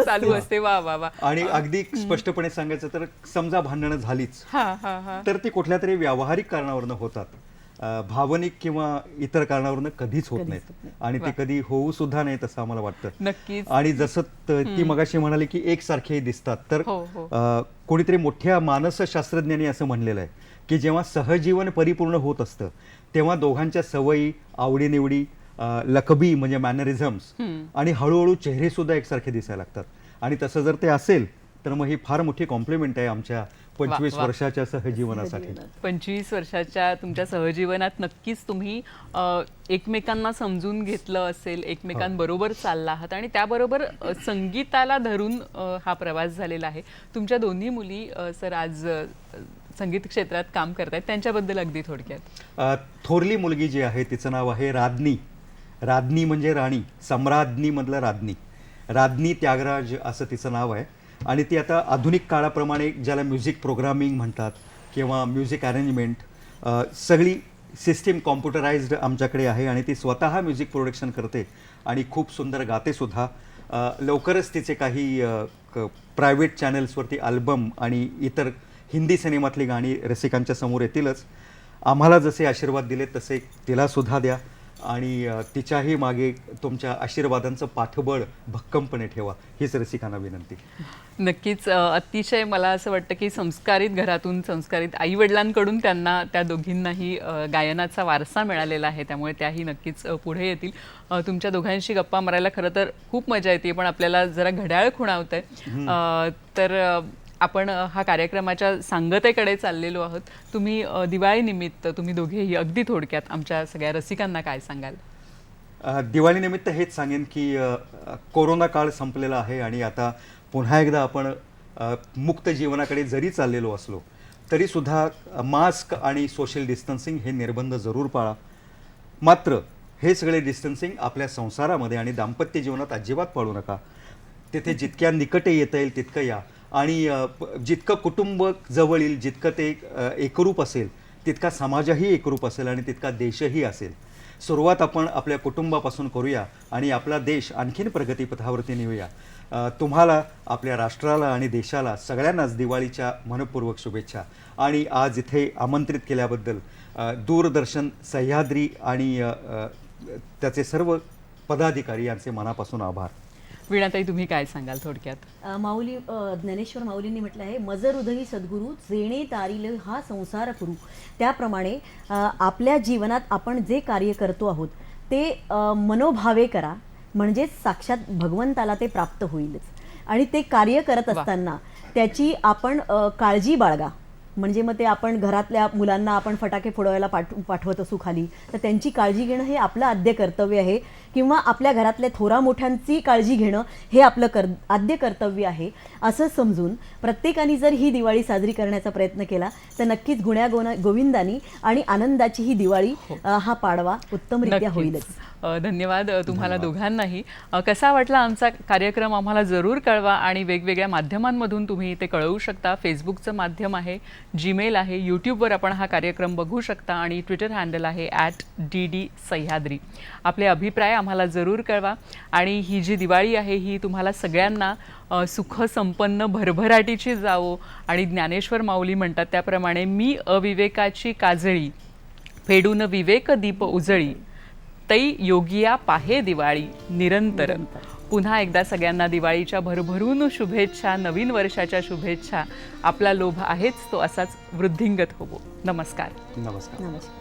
चालू असते. वा वा वा. आणि अगदी स्पष्टपणे सांगायचं तर समजा भांडणं झालीच हा हा हा. तर ती कुठल्या तरी व्यावहारिक कारणावरनं होतात, भावनिक किंवा इतर कारणावरनं कधीच होत नाहीत आणि ते कधी होऊ सुद्धा नाहीत असं आम्हाला वाटतं. नक्कीच. आणि जसं ती मगाशी म्हणाली की एकसारखे दिसतात, तर हो, हो. कोणीतरी मोठ्या मानसशास्त्रज्ञांनी असं म्हणलेलं आहे की जेव्हा सहजीवन परिपूर्ण होत असतं तेव्हा दोघांच्या सवयी, आवडीनिवडी, लकबी म्हणजे मॅनरिझम्स आणि हळूहळू चेहरे सुद्धा एकसारखे दिसायला लागतात. आणि तसं जर ते असेल तर मग ही फार मोठी कॉम्प्लिमेंट आहे आमच्या 25 वर्षाच्या सहजीवनासाठी. 25 वर्षाच्या तुमच्या सहजीवनात नक्कीच तुम्ही एकमेकांना समजून घेतलं असेल, एकमेकांबरोबर चालला आहात आणि त्याबरोबर संगीताला धरून हा प्रवास झालेला आहे. तुमच्या दोन्ही मुली सर आज संगीत क्षेत्रात काम करतायत, त्यांच्याबद्दल अगदी थोडक्यात. थोरली मुलगी जी आहे तिचं नाव आहे राधनी. राधनी म्हणजे राणी, सम्राज्ञी मधलं राधनी. राधनी त्यागराज असं तिचं नाव आहे. आणि ती आता आधुनिक काळाप्रमाणे ज्याला म्युझिक प्रोग्रामिंग म्हणतात किंवा म्युझिक अरेंजमेंट, सगळी सिस्टीम कॉम्प्युटराइज्ड आमच्याकडे आहे आणि ती स्वतः म्युझिक प्रोडक्शन करते आणि खूप सुंदर गाते सुद्धा. लवकरच तिचे काही प्रायव्हेट चॅनल्सवरती अल्बम आणि इतर हिंदी सिनेमातली गाणी रसिकांच्या समोर येतीलच. आम्हाला जसे आशीर्वाद दिले तसे तिला सुद्धा द्या आणि तिच्याही मागे तुमच्या आशीर्वादांचं पाठबळ भक्कमपणे ठेवा, हीच रसिकांना विनंती. नक्कीच. अतिशय मला असं वाटतं की संस्कारित घरातून, संस्कारित आईवडिलांकडून त्यांना, त्या दोघींनाही गायनाचा वारसा मिळालेला आहे, त्यामुळे त्याही नक्कीच पुढे येतील. तुमच्या दोघांशी गप्पा मारायला खरं तर खूप मजा येते, पण आपल्याला जरा घड्याळ खुणावत आहे. तर आपण हा कार्यक्रमाच्या सांगतेकडे चाललेलो आहोत. तुम्ही दिवाळीनिमित्त तुम्ही दोघेही अगदी थोडक्यात आमच्या सगळ्या रसिकांना काय सांगाल? दिवाळीनिमित्त हेच सांगेन की कोरोना काळ संपलेला आहे आणि आता पुन्हा एकदा आपण मुक्त जीवनाकडे जरी चाललेलो असलो तरीसुद्धा मास्क आणि सोशल डिस्टन्सिंग हे निर्बंध जरूर पाळा. मात्र हे सगळे डिस्टन्सिंग आपल्या संसारामध्ये आणि दाम्पत्य जीवनात अजिबात पाळू नका. तिथे जितक्या निकटे येता येईल तितकं या आणि जितकं कुटुंब जवळ येईल, जितकं ते एकरूप असेल तितका समाजही एकरूप असेल आणि तितका देशही असेल. सुरुवात आपण आपल्या कुटुंबापासून करूया आणि आपला देश आणखीन प्रगतीपथावरती नेऊया. तुम्हाला, आपल्या राष्ट्राला आणि देशाला सगळ्यांनाच दिवाळीच्या मनपूर्वक शुभेच्छा. आणि आज इथे आमंत्रित केल्याबद्दल दूरदर्शन, सह्याद्री आणि त्याचे सर्व पदाधिकारी यांचे मनापासून आभार. वीणाताई, तुम्ही काय सांगाल थोडक्यात? माऊली ज्ञानेश्वर माऊलींनी म्हटलं आहे, मज हृदयी सद्गुरू जेणे तारिल हा संसार करू. त्याप्रमाणे आपल्या जीवनात आपण जे कार्य करतो आहोत ते मनोभावे करा, म्हणजेच साक्षात भगवंताला ते प्राप्त होईलच. आणि ते कार्य करत असताना त्याची आपण काळजी बाळगा. म्हणजे मग ते आपण घरातल्या मुलांना आपण फटाके फोडवायला पाठवत असू खाली, तर त्यांची काळजी घेणं हे आपलं आद्य कर्तव्य आहे. किंवा आपल्या घरातल्या थोरा मोठ्यांची काळजी घेणं हे आपलं आद्य कर्तव्य आहे. असं समजून प्रत्येकाने जर ही दिवाळी साजरी करण्याचा प्रयत्न केला तर नक्कीच गोविंदानी आणि आनंदाची ही दिवाळी हा पाडवा उत्तमरित्या होईलच. धन्यवाद तुम्हाला दोघांनाही. कसा वाटला आमचा कार्यक्रम आम्हाला जरूर कळवा आणि वेगवेगळ्या माध्यमांमधून तुम्ही ते कळवू शकता. फेसबुकचं माध्यम आहे, जीमेल आहे, यूट्यूबवर आपण हा कार्यक्रम बघू शकता आणि ट्विटर हँडल आहे @DD सह्याद्री. आपले अभिप्राय आम्हाला जरूर कळवा. आणि ही जी दिवाळी आहे ही तुम्हाला सगळ्यांना सुख संपन्न भरभराटीची जावो. आणि ज्ञानेश्वर माऊली म्हणतात त्याप्रमाणे, मी अविवेकाची काजळी फेडून विवेक दीप उजळी, तै योगिया पाहे दिवाळी निरंतर. पुन्हा एकदा सगळ्यांना दिवाळीच्या भरभरून शुभेच्छा, नवीन वर्षाच्या शुभेच्छा. आपला लोभ आहेच तो असाच वृद्धिंगत होवो. नमस्कार. नमस्कार. नमस्कार.